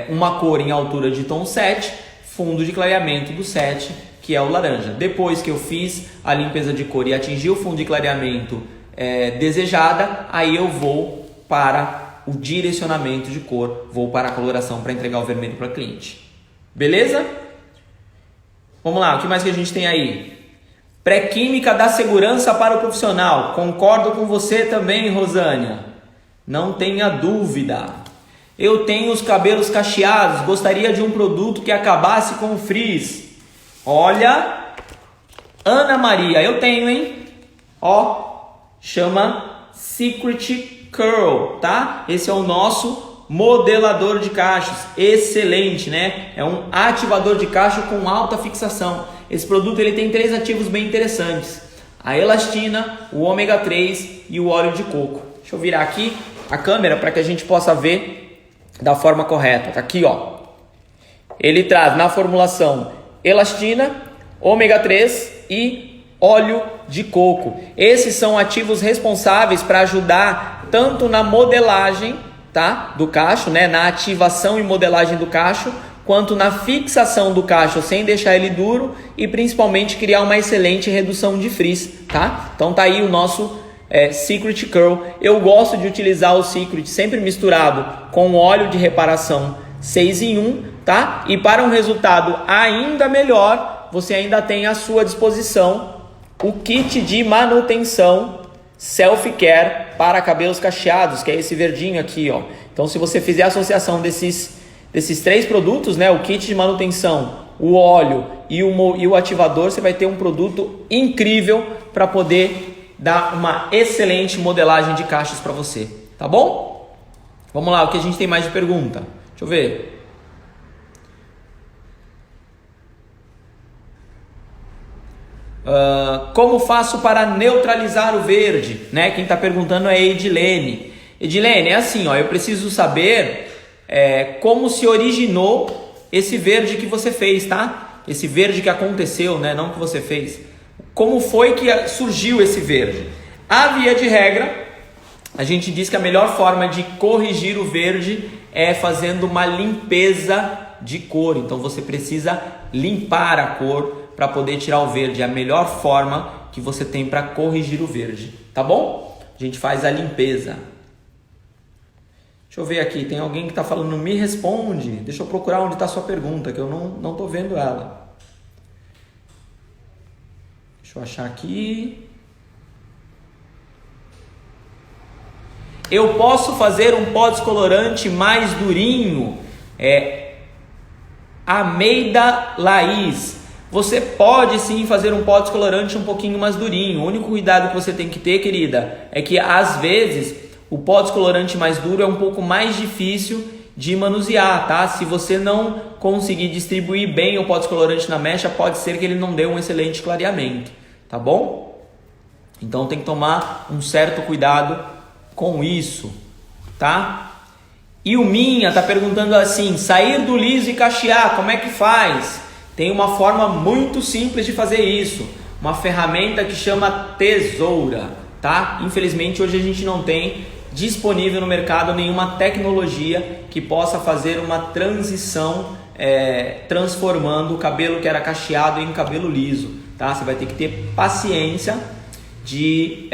uma cor em altura de tom 7, fundo de clareamento do 7, que é o laranja. Depois que eu fiz a limpeza de cor e atingi o fundo de clareamento desejada, aí eu vou para o direcionamento de cor, vou para a coloração para entregar o vermelho para o cliente. Beleza? Vamos lá, o que mais que a gente tem aí? Pré-química dá segurança para o profissional. Concordo com você também, Rosânia. Não tenha dúvida. Eu tenho os cabelos cacheados, gostaria de um produto que acabasse com o frizz. Olha, Ana Maria, eu tenho, hein? Ó, chama Secret Curl, tá? Esse é o nosso modelador de cachos, excelente, né? É um ativador de cacho com alta fixação. Esse produto ele tem 3 ativos bem interessantes: a elastina, o ômega 3 e o óleo de coco. Deixa eu virar aqui a câmera para que a gente possa ver da forma correta. Tá aqui, ó. Ele traz na formulação elastina, ômega 3 e óleo de coco. Esses são ativos responsáveis para ajudar tanto na modelagem, tá, do cacho, né, na ativação e modelagem do cacho, quanto na fixação do cacho sem deixar ele duro e principalmente criar uma excelente redução de frizz, tá? Então tá aí o nosso Secret Curl. Eu gosto de utilizar o Secret sempre misturado com óleo de reparação 6 em 1, tá? E para um resultado ainda melhor, você ainda tem à sua disposição o kit de manutenção Self Care para cabelos cacheados, que é esse verdinho aqui, ó. Então, se você fizer a associação desses 3 produtos, né, o kit de manutenção, o óleo e o ativador, você vai ter um produto incrível para poder dar uma excelente modelagem de cachos para você, tá bom? Vamos lá, o que a gente tem mais de pergunta? Deixa eu ver. Como faço para neutralizar o verde? Né? Quem está perguntando é a Edilene. Edilene, é assim, ó, eu preciso saber como se originou esse verde que você fez, tá? Esse verde que aconteceu, né? Não que você fez. Como foi que surgiu esse verde? A via de regra, a gente diz que a melhor forma de corrigir o verde é fazendo uma limpeza de cor. Então você precisa limpar a cor para poder tirar o verde. É a melhor forma que você tem para corrigir o verde, tá bom? A gente faz a limpeza. Deixa eu ver aqui, tem alguém que está falando, me responde. Deixa eu procurar onde está a sua pergunta, que eu não estou vendo ela. Deixa eu achar aqui. Eu posso fazer um pó descolorante mais durinho? Ameida Laís. Você pode sim fazer um pó descolorante um pouquinho mais durinho. O único cuidado que você tem que ter, querida, é que às vezes o pó descolorante mais duro é um pouco mais difícil de manusear, tá? Se você não conseguir distribuir bem o pó descolorante na mecha, pode ser que ele não dê um excelente clareamento, tá bom? Então tem que tomar um certo cuidado com isso, tá? E o Minha tá perguntando assim, sair do liso e cachear, como é que faz? Tem uma forma muito simples de fazer isso, uma ferramenta que chama tesoura, tá? Infelizmente hoje a gente não tem disponível no mercado nenhuma tecnologia que possa fazer uma transição transformando o cabelo que era cacheado em cabelo liso, tá? Você vai ter que ter paciência de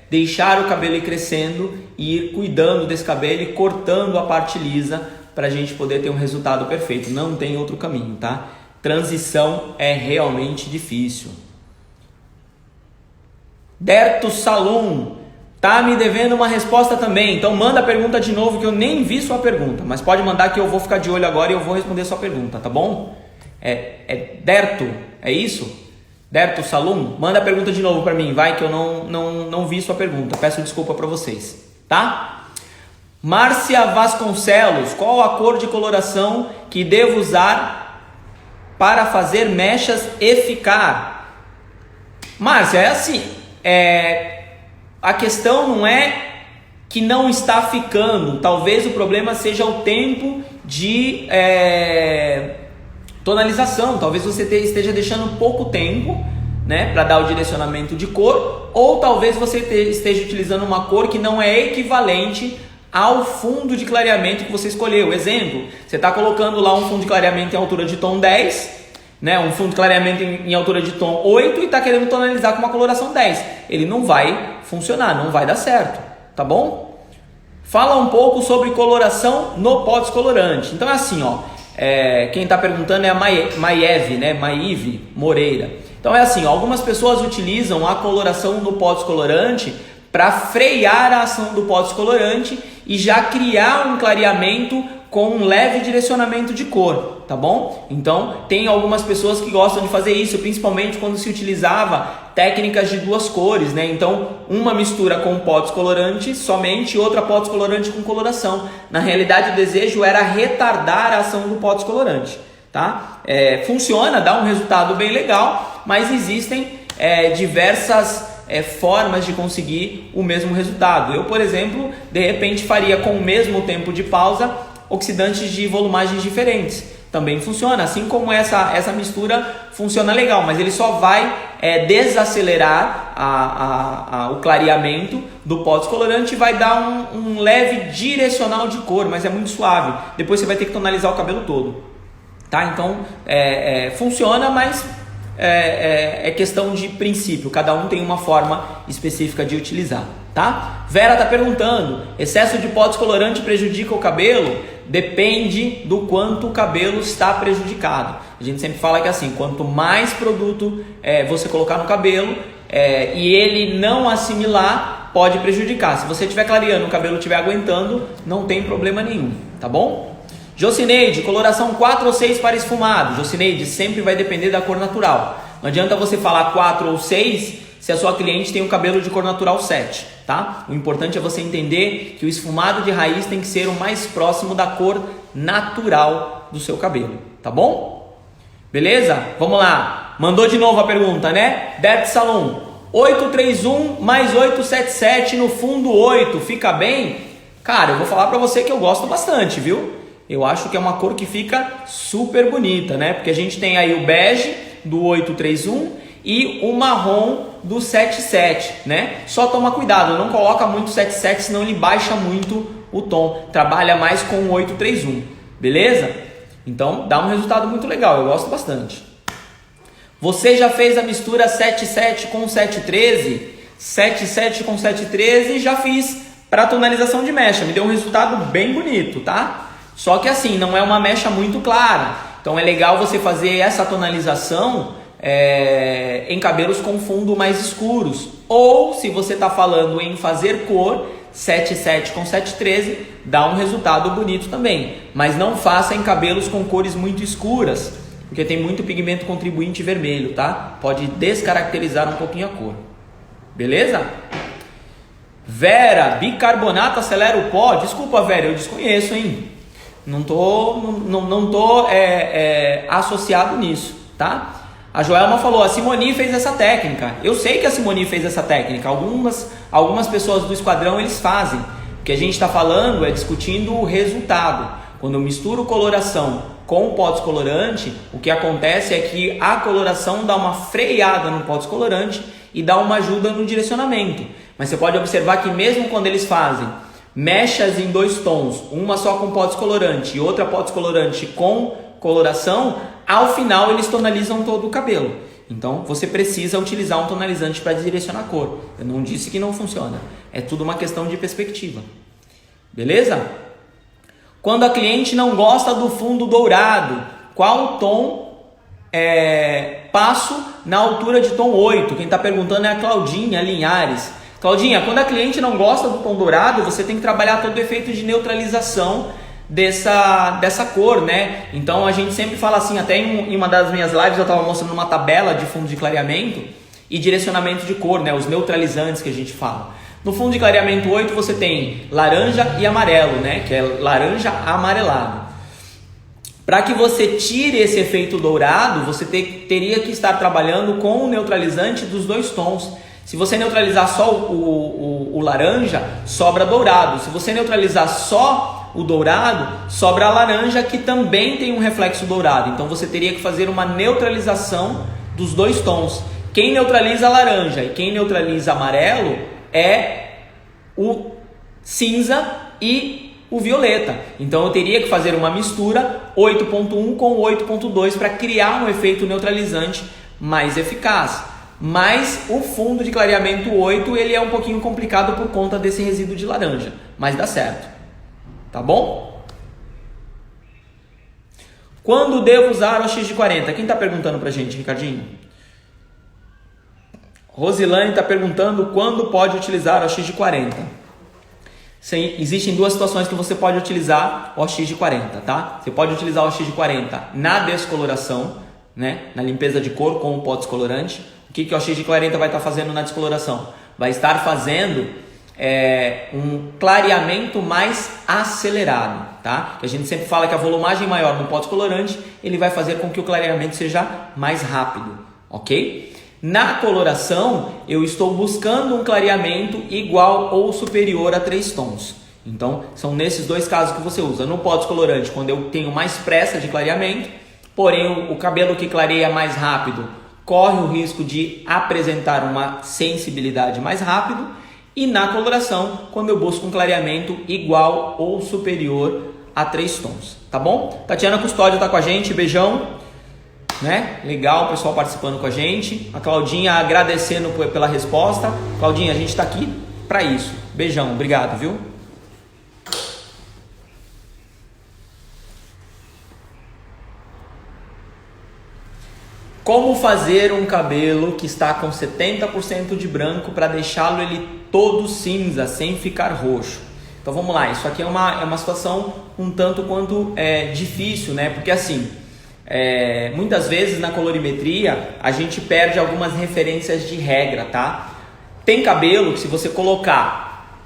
deixar o cabelo ir crescendo e ir cuidando desse cabelo e cortando a parte lisa para a gente poder ter um resultado perfeito. Não tem outro caminho, tá? Transição é realmente difícil. Derto Salum tá me devendo uma resposta também, então manda a pergunta de novo que eu nem vi sua pergunta, mas pode mandar que eu vou ficar de olho agora e eu vou responder sua pergunta, tá bom? Derto, é isso? Derto Salum, manda a pergunta de novo para mim, vai, que eu não vi sua pergunta, peço desculpa para vocês, tá? Márcia Vasconcelos, qual a cor de coloração que devo usar para fazer mechas e ficar? Márcia, é assim, a questão não é que não está ficando, talvez o problema seja o tempo de tonalização, talvez você esteja deixando pouco tempo, né, para dar o direcionamento de cor, ou talvez você esteja utilizando uma cor que não é equivalente ao fundo de clareamento que você escolheu. Exemplo, você está colocando lá um fundo de clareamento em altura de tom 10, né, um fundo de clareamento em altura de tom 8 e está querendo tonalizar com uma coloração 10. Ele não vai funcionar, não vai dar certo, tá bom? Fala um pouco sobre coloração no pó descolorante. Então é assim, ó, quem está perguntando é a Maieve, né, Maive Moreira. Então é assim, ó, algumas pessoas utilizam a coloração no pó descolorante para frear a ação do pó descolorante e já criar um clareamento com um leve direcionamento de cor, tá bom? Então tem algumas pessoas que gostam de fazer isso, principalmente quando se utilizava técnicas de duas cores, né? Então uma mistura com pó descolorante somente e outra pó descolorante com coloração. Na realidade o desejo era retardar a ação do pó descolorante, tá? Funciona, dá um resultado bem legal, mas existem diversas formas de conseguir o mesmo resultado. Eu, por exemplo, de repente faria com o mesmo tempo de pausa oxidantes de volumagens diferentes. Também funciona, assim como essa mistura funciona legal, mas ele só vai desacelerar o clareamento do pó descolorante e vai dar um leve direcional de cor, mas é muito suave. Depois você vai ter que tonalizar o cabelo todo, tá? Então funciona, mas é questão de princípio, cada um tem uma forma específica de utilizar, tá? Vera está perguntando, excesso de pó descolorante prejudica o cabelo? Depende do quanto o cabelo está prejudicado. A gente sempre fala que assim, quanto mais produto você colocar no cabelo e ele não assimilar, pode prejudicar. Se você estiver clareando, o cabelo estiver aguentando, não tem problema nenhum, tá bom? Jocineide, coloração 4 ou 6 para esfumado. Jocineide, sempre vai depender da cor natural. Não adianta você falar 4 ou 6 se a sua cliente tem um cabelo de cor natural 7, tá? O importante é você entender que o esfumado de raiz tem que ser o mais próximo da cor natural do seu cabelo, tá bom? Beleza? Vamos lá. Mandou de novo a pergunta, né? Bert Salom, 831 mais 877 no fundo 8, fica bem? Cara, eu vou falar pra você que eu gosto bastante, viu? Eu acho que é uma cor que fica super bonita, né? Porque a gente tem aí o bege do 831 e o marrom do 77, né? Só toma cuidado, não coloca muito 77, senão ele baixa muito o tom. Trabalha mais com o 831, beleza? Então dá um resultado muito legal, eu gosto bastante. Você já fez a mistura 77 com 713? 77 com 713 já fiz para tonalização de mecha, me deu um resultado bem bonito, tá? Só que assim, não é uma mecha muito clara, então é legal você fazer essa tonalização em cabelos com fundo mais escuros. Ou se você está falando em fazer cor, 77 com 713 dá um resultado bonito também. Mas não faça em cabelos com cores muito escuras, porque tem muito pigmento contribuinte vermelho, tá? Pode descaracterizar um pouquinho a cor. Beleza? Vera, bicarbonato acelera o pó? Desculpa, Vera, eu desconheço, hein? Não tô associado nisso, tá? A Joelma falou, a Simoni fez essa técnica. Eu sei que a Simoni fez essa técnica. Algumas pessoas do esquadrão eles fazem. O que a gente está falando é discutindo o resultado. Quando eu misturo coloração com o pó descolorante, o que acontece é que a coloração dá uma freada no pó descolorante e dá uma ajuda no direcionamento. Mas você pode observar que mesmo quando eles fazem mechas em 2 tons, uma só com pó descolorante e outra pó descolorante com coloração, ao final eles tonalizam todo o cabelo. Então você precisa utilizar um tonalizante para direcionar a cor. Eu não disse que não funciona, é tudo uma questão de perspectiva. Beleza? Quando a cliente não gosta do fundo dourado, qual tom passo na altura de tom 8? Quem está perguntando é a Claudinha Linhares. Claudinha, quando a cliente não gosta do tom dourado, você tem que trabalhar todo o efeito de neutralização dessa cor, né? Então a gente sempre fala assim, até em uma das minhas lives eu estava mostrando uma tabela de fundo de clareamento e direcionamento de cor, né? Os neutralizantes que a gente fala. No fundo de clareamento 8 você tem laranja e amarelo, né? Que é laranja amarelado. Para que você tire esse efeito dourado, você teria que estar trabalhando com o neutralizante dos dois tons. Se você neutralizar só o laranja, sobra dourado. Se você neutralizar só o dourado, sobra a laranja, que também tem um reflexo dourado. Então você teria que fazer uma neutralização dos dois tons. Quem neutraliza a laranja e quem neutraliza amarelo é o cinza e o violeta. Então eu teria que fazer uma mistura 8.1 com 8.2 para criar um efeito neutralizante mais eficaz. Mas o fundo de clareamento 8 ele é um pouquinho complicado por conta desse resíduo de laranja, mas dá certo. Tá bom? Quando devo usar o X de 40? Quem está perguntando pra gente, Ricardinho? Rosilane está perguntando quando pode utilizar o X de 40. Existem duas situações que você pode utilizar o X de 40, tá? Você pode utilizar o X de 40 na descoloração, né? Na limpeza de cor com o pó descolorante. O que o X de 40 vai estar fazendo na descoloração? Vai estar fazendo um clareamento mais acelerado, tá? Que a gente sempre fala que a volumagem maior no pó descolorante, ele vai fazer com que o clareamento seja mais rápido, ok? Na coloração, eu estou buscando um clareamento igual ou superior a 3 tons. Então, são nesses dois casos que você usa. No pó descolorante, quando eu tenho mais pressa de clareamento, porém o cabelo que clareia mais rápido corre o risco de apresentar uma sensibilidade mais rápido. E na coloração, quando eu busco um clareamento igual ou superior a 3 tons. Tá bom? Tatiana Custódio está com a gente, beijão. Né? Legal, o pessoal participando com a gente. A Claudinha agradecendo pela resposta. Claudinha, a gente está aqui para isso. Beijão, obrigado, viu? Como fazer um cabelo que está com 70% de branco para deixá-lo ele todo cinza, sem ficar roxo? Então vamos lá, isso aqui é uma situação um tanto quanto difícil, né? Porque assim, muitas vezes na colorimetria a gente perde algumas referências de regra, tá? Tem cabelo que se você colocar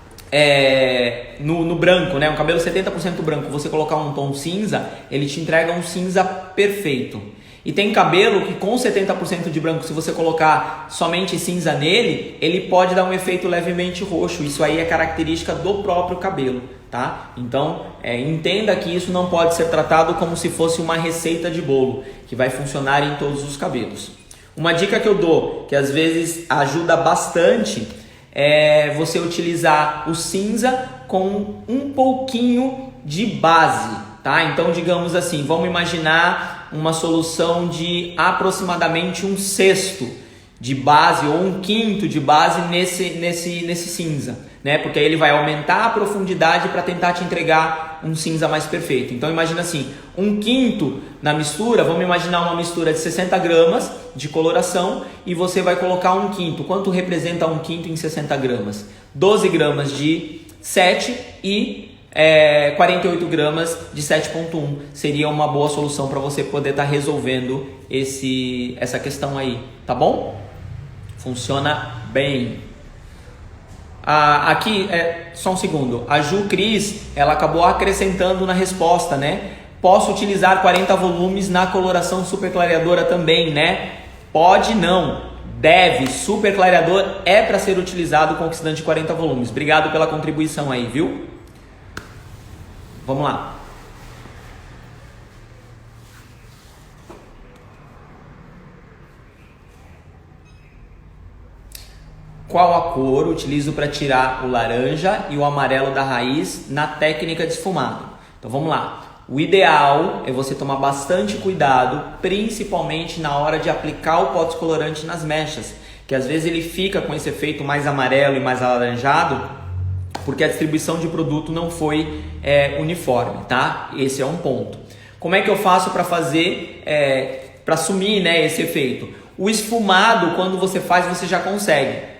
no branco, né? Um cabelo 70% branco, você colocar um tom cinza, ele te entrega um cinza perfeito. E tem cabelo que com 70% de branco, se você colocar somente cinza nele, ele pode dar um efeito levemente roxo. Isso aí é característica do próprio cabelo, tá? Então, entenda que isso não pode ser tratado como se fosse uma receita de bolo, que vai funcionar em todos os cabelos. Uma dica que eu dou, que às vezes ajuda bastante, é você utilizar o cinza com um pouquinho de base, tá? Então, digamos assim, vamos imaginar uma solução de aproximadamente 1/6 de base ou 1/5 de base nesse cinza, né? Porque aí ele vai aumentar a profundidade para tentar te entregar um cinza mais perfeito. Então imagina assim, 1/5 na mistura, vamos imaginar uma mistura de 60 gramas de coloração e você vai colocar 1/5. Quanto representa 1/5 em 60 gramas? 12 gramas de 7 e 48 gramas de 7.1 seria uma boa solução para você poder estar resolvendo essa questão aí, tá bom? Funciona bem. Aqui, só um segundo, a Ju Cris, ela acabou acrescentando na resposta, né? Posso utilizar 40 volumes na coloração super clareadora também, né? Pode não, deve, super clareador é para ser utilizado com oxidante de 40 volumes. Obrigado pela contribuição aí, viu? Vamos lá. Qual a cor utilizo para tirar o laranja e o amarelo da raiz na técnica de esfumado? Então vamos lá. O ideal é você tomar bastante cuidado, principalmente na hora de aplicar o pó descolorante nas mechas, que às vezes ele fica com esse efeito mais amarelo e mais alaranjado, porque a distribuição de produto não foi uniforme, tá? Esse é um ponto. Como é que eu faço para fazer, para assumir, né, esse efeito? O esfumado, quando você faz, você já consegue.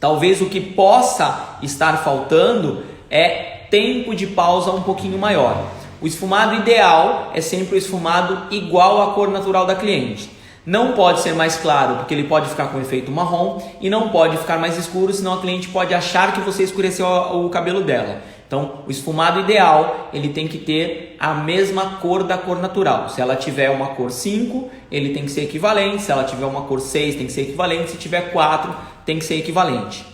Talvez o que possa estar faltando é tempo de pausa um pouquinho maior. O esfumado ideal é sempre o esfumado igual à cor natural da cliente. Não pode ser mais claro, porque ele pode ficar com efeito marrom, e não pode ficar mais escuro, senão a cliente pode achar que você escureceu o cabelo dela. Então, o esfumado ideal, ele tem que ter a mesma cor da cor natural. Se ela tiver uma cor 5, ele tem que ser equivalente. Se ela tiver uma cor 6, tem que ser equivalente. Se tiver 4, tem que ser equivalente.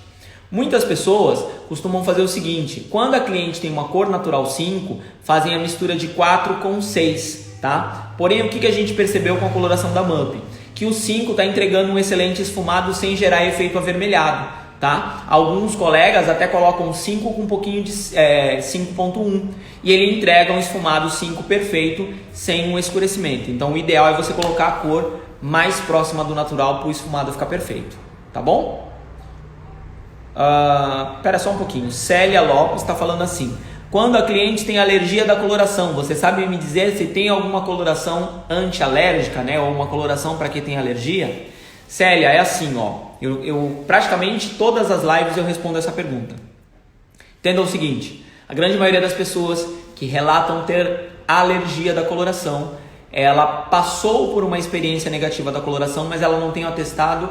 Muitas pessoas costumam fazer o seguinte: quando a cliente tem uma cor natural 5, fazem a mistura de 4 com 6, tá? Porém, o que a gente percebeu com a coloração da MUP? Que o 5 está entregando um excelente esfumado sem gerar efeito avermelhado, tá? Alguns colegas até colocam 5 com um pouquinho de 5.1 e ele entrega um esfumado 5 perfeito sem um escurecimento. Então, o ideal é você colocar a cor mais próxima do natural para o esfumado ficar perfeito, tá bom? Espera só um pouquinho. Célia Lopes está falando assim: quando a cliente tem alergia da coloração, você sabe me dizer se tem alguma coloração anti-alérgica, né? Ou uma coloração para quem tem alergia? Célia, é assim, ó. Eu praticamente todas as lives eu respondo essa pergunta. Entenda o seguinte: a grande maioria das pessoas que relatam ter alergia da coloração, ela passou por uma experiência negativa da coloração, mas ela não tem um atestado,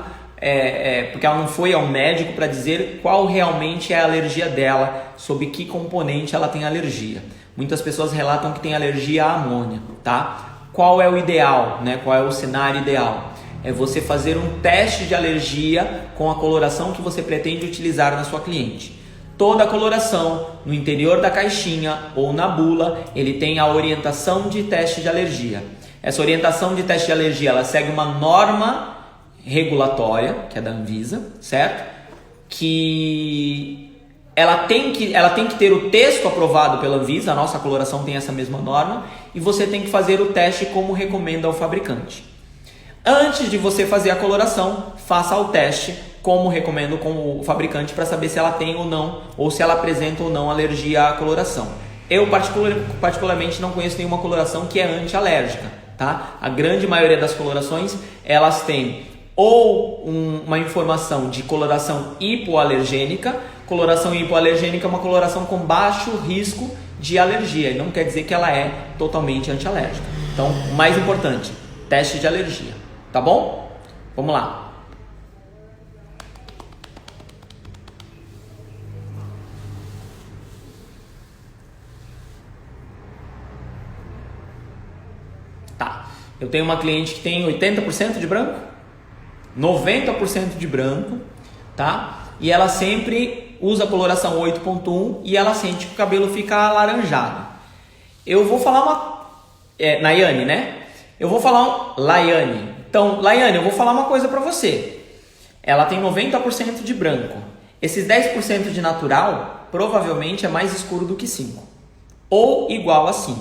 porque ela não foi ao médico para dizer qual realmente é a alergia dela, sobre que componente ela tem alergia. Muitas pessoas relatam que tem alergia à amônia, tá? Qual é o ideal, né? Qual é o cenário ideal? É você fazer um teste de alergia com a coloração que você pretende utilizar na sua cliente. Toda coloração, no interior da caixinha ou na bula, ele tem a orientação de teste de alergia. Essa orientação de teste de alergia, ela segue uma norma regulatória, que é da Anvisa, certo? Que ela tem que ter o texto aprovado pela Anvisa, a nossa coloração tem essa mesma norma, e você tem que fazer o teste como recomenda o fabricante. Antes de você fazer a coloração, faça o teste como recomendo com o fabricante para saber se ela tem ou não, ou se ela apresenta ou não alergia à coloração. Eu particularmente não conheço nenhuma coloração que é anti-alérgica, tá? A grande maioria das colorações, elas têm ou uma informação de coloração hipoalergênica. Coloração hipoalergênica é uma coloração com baixo risco de alergia, e não quer dizer que ela é totalmente anti-alérgica. Então, o mais importante, teste de alergia. Tá bom? Vamos lá. Tá. Eu tenho uma cliente que tem 80% de branco, 90% de branco, tá? E ela sempre usa a coloração 8.1 e ela sente que o cabelo fica alaranjado. Eu vou falar Laiane, né? Laiane. Então, Laiane, eu vou falar uma coisa para você. Ela tem 90% de branco. Esses 10% de natural provavelmente é mais escuro do que 5. Ou igual a 5.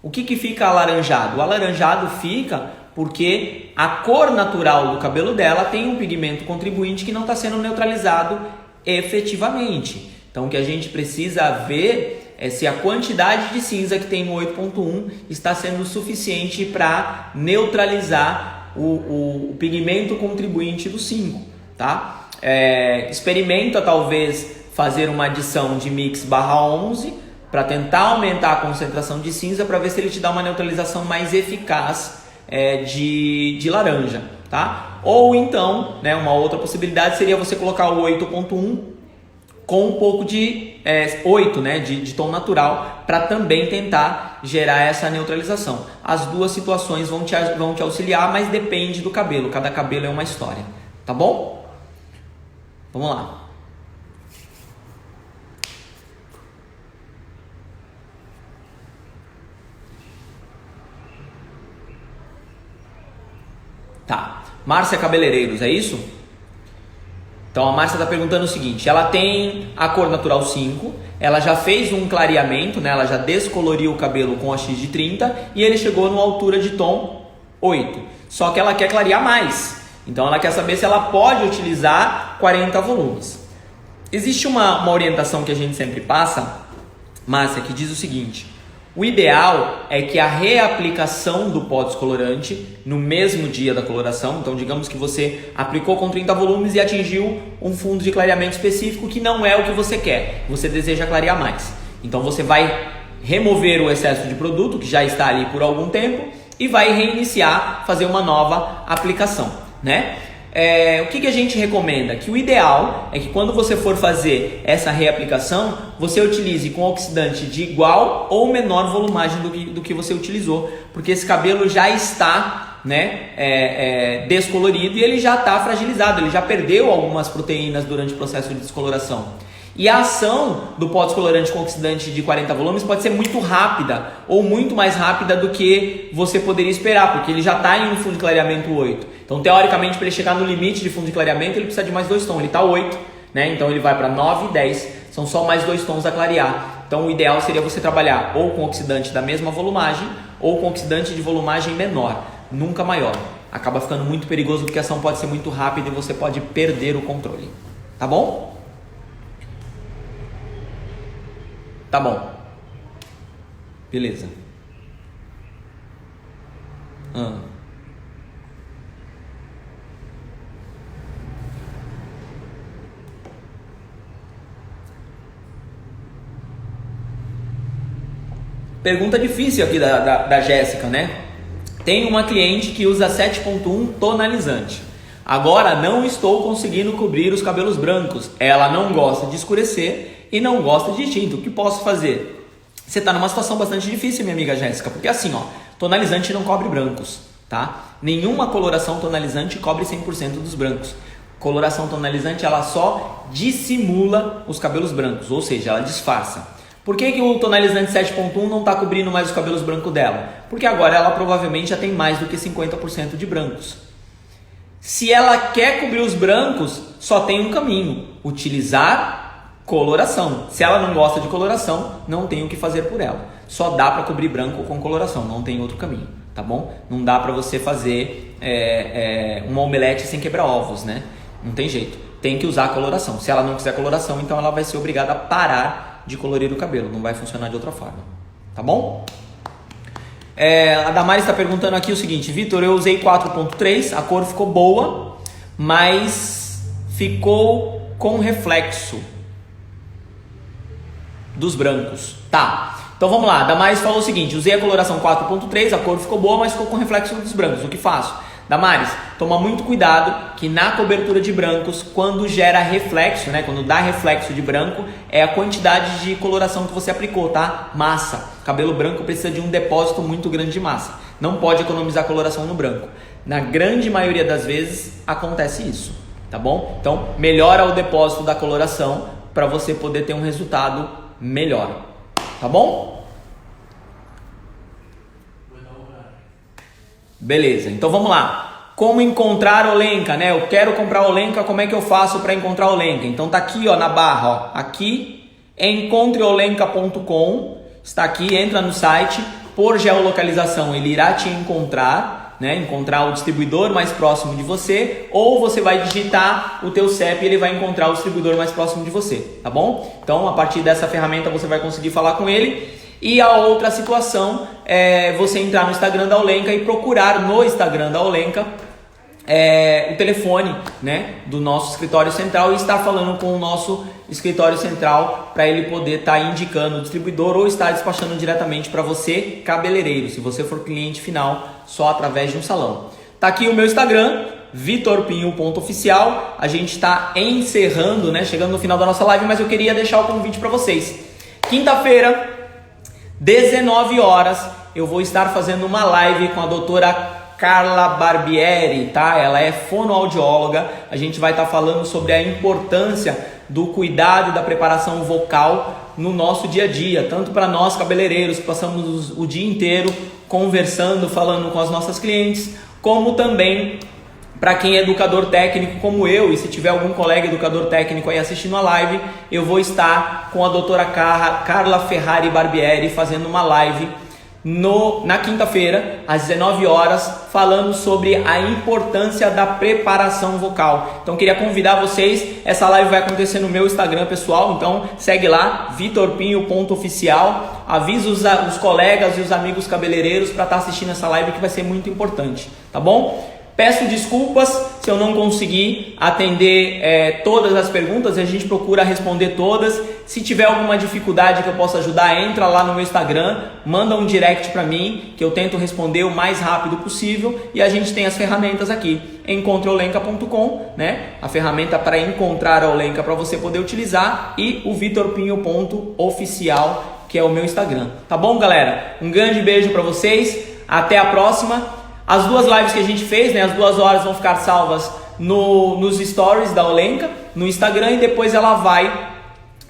O que fica alaranjado? O alaranjado fica porque a cor natural do cabelo dela tem um pigmento contribuinte que não está sendo neutralizado efetivamente. Então, o que a gente precisa ver é se a quantidade de cinza que tem no 8.1 está sendo suficiente para neutralizar o pigmento contribuinte do 5, tá? Experimenta talvez fazer uma adição de mix /11 para tentar aumentar a concentração de cinza para ver se ele te dá uma neutralização mais eficaz de laranja, tá? Ou então, né, uma outra possibilidade seria você colocar o 8.1 com um pouco de 8, né, de tom natural, para também tentar gerar essa neutralização. As duas situações vão te auxiliar, mas depende do cabelo. Cada cabelo é uma história, tá bom? Vamos lá. Tá. Márcia Cabeleireiros, é isso? Então a Márcia está perguntando o seguinte: ela tem a cor natural 5, ela já fez um clareamento, né? Ela já descoloriu o cabelo com a X de 30 e ele chegou numa altura de tom 8. Só que ela quer clarear mais, então ela quer saber se ela pode utilizar 40 volumes. Existe uma orientação que a gente sempre passa, Márcia, que diz o seguinte: o ideal é que a reaplicação do pó descolorante no mesmo dia da coloração, então digamos que você aplicou com 30 volumes e atingiu um fundo de clareamento específico que não é o que você quer, você deseja clarear mais. Então você vai remover o excesso de produto que já está ali por algum tempo e vai reiniciar, fazer uma nova aplicação, né? O que a gente recomenda? Que o ideal é que quando você for fazer essa reaplicação, você utilize com oxidante de igual ou menor volumagem do que você utilizou, porque esse cabelo já está, né, descolorido e ele já está fragilizado, ele já perdeu algumas proteínas durante o processo de descoloração. E a ação do pó descolorante com oxidante de 40 volumes pode ser muito rápida ou muito mais rápida do que você poderia esperar, porque ele já está em um fundo de clareamento 8. Então, teoricamente, para ele chegar no limite de fundo de clareamento, ele precisa de mais 2 tons. Ele está 8, né? Então ele vai para 9 e 10. São só mais 2 tons a clarear. Então, o ideal seria você trabalhar ou com oxidante da mesma volumagem ou com oxidante de volumagem menor, nunca maior. Acaba ficando muito perigoso porque a ação pode ser muito rápida e você pode perder o controle. Tá bom? Tá bom. Beleza. Pergunta difícil aqui da Jéssica, né? Tem uma cliente que usa 7.1 tonalizante. Agora não estou conseguindo cobrir os cabelos brancos. Ela não gosta de escurecer e não gosta de tinta. O que posso fazer? Você está numa situação bastante difícil, minha amiga Jéssica, porque assim, ó, tonalizante não cobre brancos, tá? Nenhuma coloração tonalizante cobre 100% dos brancos. Coloração tonalizante, ela só dissimula os cabelos brancos, ou seja, ela disfarça. Por que o tonalizante 7.1 não está cobrindo mais os cabelos brancos dela? Porque agora ela provavelmente já tem mais do que 50% de brancos. Se ela quer cobrir os brancos, só tem um caminho: utilizar coloração. Se ela não gosta de coloração, não tem o que fazer por ela. Só dá para cobrir branco com coloração, não tem outro caminho, tá bom? Não dá para você fazer uma omelete sem quebrar ovos, né? Não tem jeito, tem que usar coloração. Se ela não quiser coloração, então ela vai ser obrigada a parar de colorir o cabelo, não vai funcionar de outra forma, tá bom? A Damares está perguntando aqui o seguinte: Vitor, eu usei 4.3, a cor ficou boa, mas ficou com reflexo dos brancos. Tá, então vamos lá. A Damares falou o seguinte: usei a coloração 4.3, a cor ficou boa, mas ficou com reflexo dos brancos. O que faço? Damares, toma muito cuidado que na cobertura de brancos, quando gera reflexo, né, quando dá reflexo de branco, é a quantidade de coloração que você aplicou, tá? Massa. Cabelo branco precisa de um depósito muito grande de massa. Não pode economizar coloração no branco. Na grande maioria das vezes acontece isso, tá bom? Então, melhora o depósito da coloração para você poder ter um resultado melhor, tá bom? Beleza, então vamos lá. Como encontrar Olenka, né? Eu quero comprar Olenka, como é que eu faço para encontrar Olenka? Então tá aqui, ó, na barra, ó, aqui, encontreolenka.com, está aqui, entra no site, por geolocalização ele irá te encontrar, né? Encontrar o distribuidor mais próximo de você, ou você vai digitar o teu CEP e ele vai encontrar o distribuidor mais próximo de você, tá bom? Então a partir dessa ferramenta você vai conseguir falar com ele. E a outra situação é você entrar no Instagram da Olenka e procurar no Instagram da Olenka o telefone, né, do nosso escritório central e estar falando com o nosso escritório central para ele poder estar indicando o distribuidor ou estar despachando diretamente para você, cabeleireiro, se você for cliente final, só através de um salão. Tá aqui o meu Instagram, vitorpinho.oficial. A gente está encerrando, né, chegando no final da nossa live, mas eu queria deixar o convite para vocês. Quinta-feira, 19 horas, eu vou estar fazendo uma live com a doutora Carla Barbieri, tá? Ela é fonoaudióloga. A gente vai estar falando sobre a importância do cuidado e da preparação vocal no nosso dia a dia, tanto para nós cabeleireiros que passamos o dia inteiro conversando, falando com as nossas clientes, como também para quem é educador técnico como eu, e se tiver algum colega educador técnico aí assistindo a live, eu vou estar com a doutora Carla Ferrari Barbieri fazendo uma live na quinta-feira, às 19 horas, falando sobre a importância da preparação vocal. Então queria convidar vocês, essa live vai acontecer no meu Instagram pessoal, então segue lá, vitorpinho.oficial, avisa os colegas e os amigos cabeleireiros para estar assistindo essa live que vai ser muito importante, tá bom? Peço desculpas se Se eu não conseguir atender todas as perguntas, a gente procura responder todas. Se tiver alguma dificuldade que eu possa ajudar, entra lá no meu Instagram, manda um direct para mim, que eu tento responder o mais rápido possível. E a gente tem as ferramentas aqui, encontreolenka.com, né? A ferramenta para encontrar a Olenka para você poder utilizar, e o vitorpinho.oficial, que é o meu Instagram. Tá bom, galera? Um grande beijo para vocês. Até a próxima. As 2 lives que a gente fez, né? As 2 horas vão ficar salvas nos stories da Olenka, no Instagram, e depois ela vai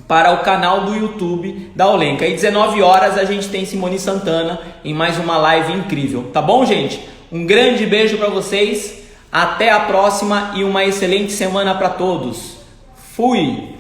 para o canal do YouTube da Olenka. E 19 horas a gente tem Simone Santana em mais uma live incrível. Tá bom, gente? Um grande beijo para vocês. Até a próxima e uma excelente semana para todos. Fui!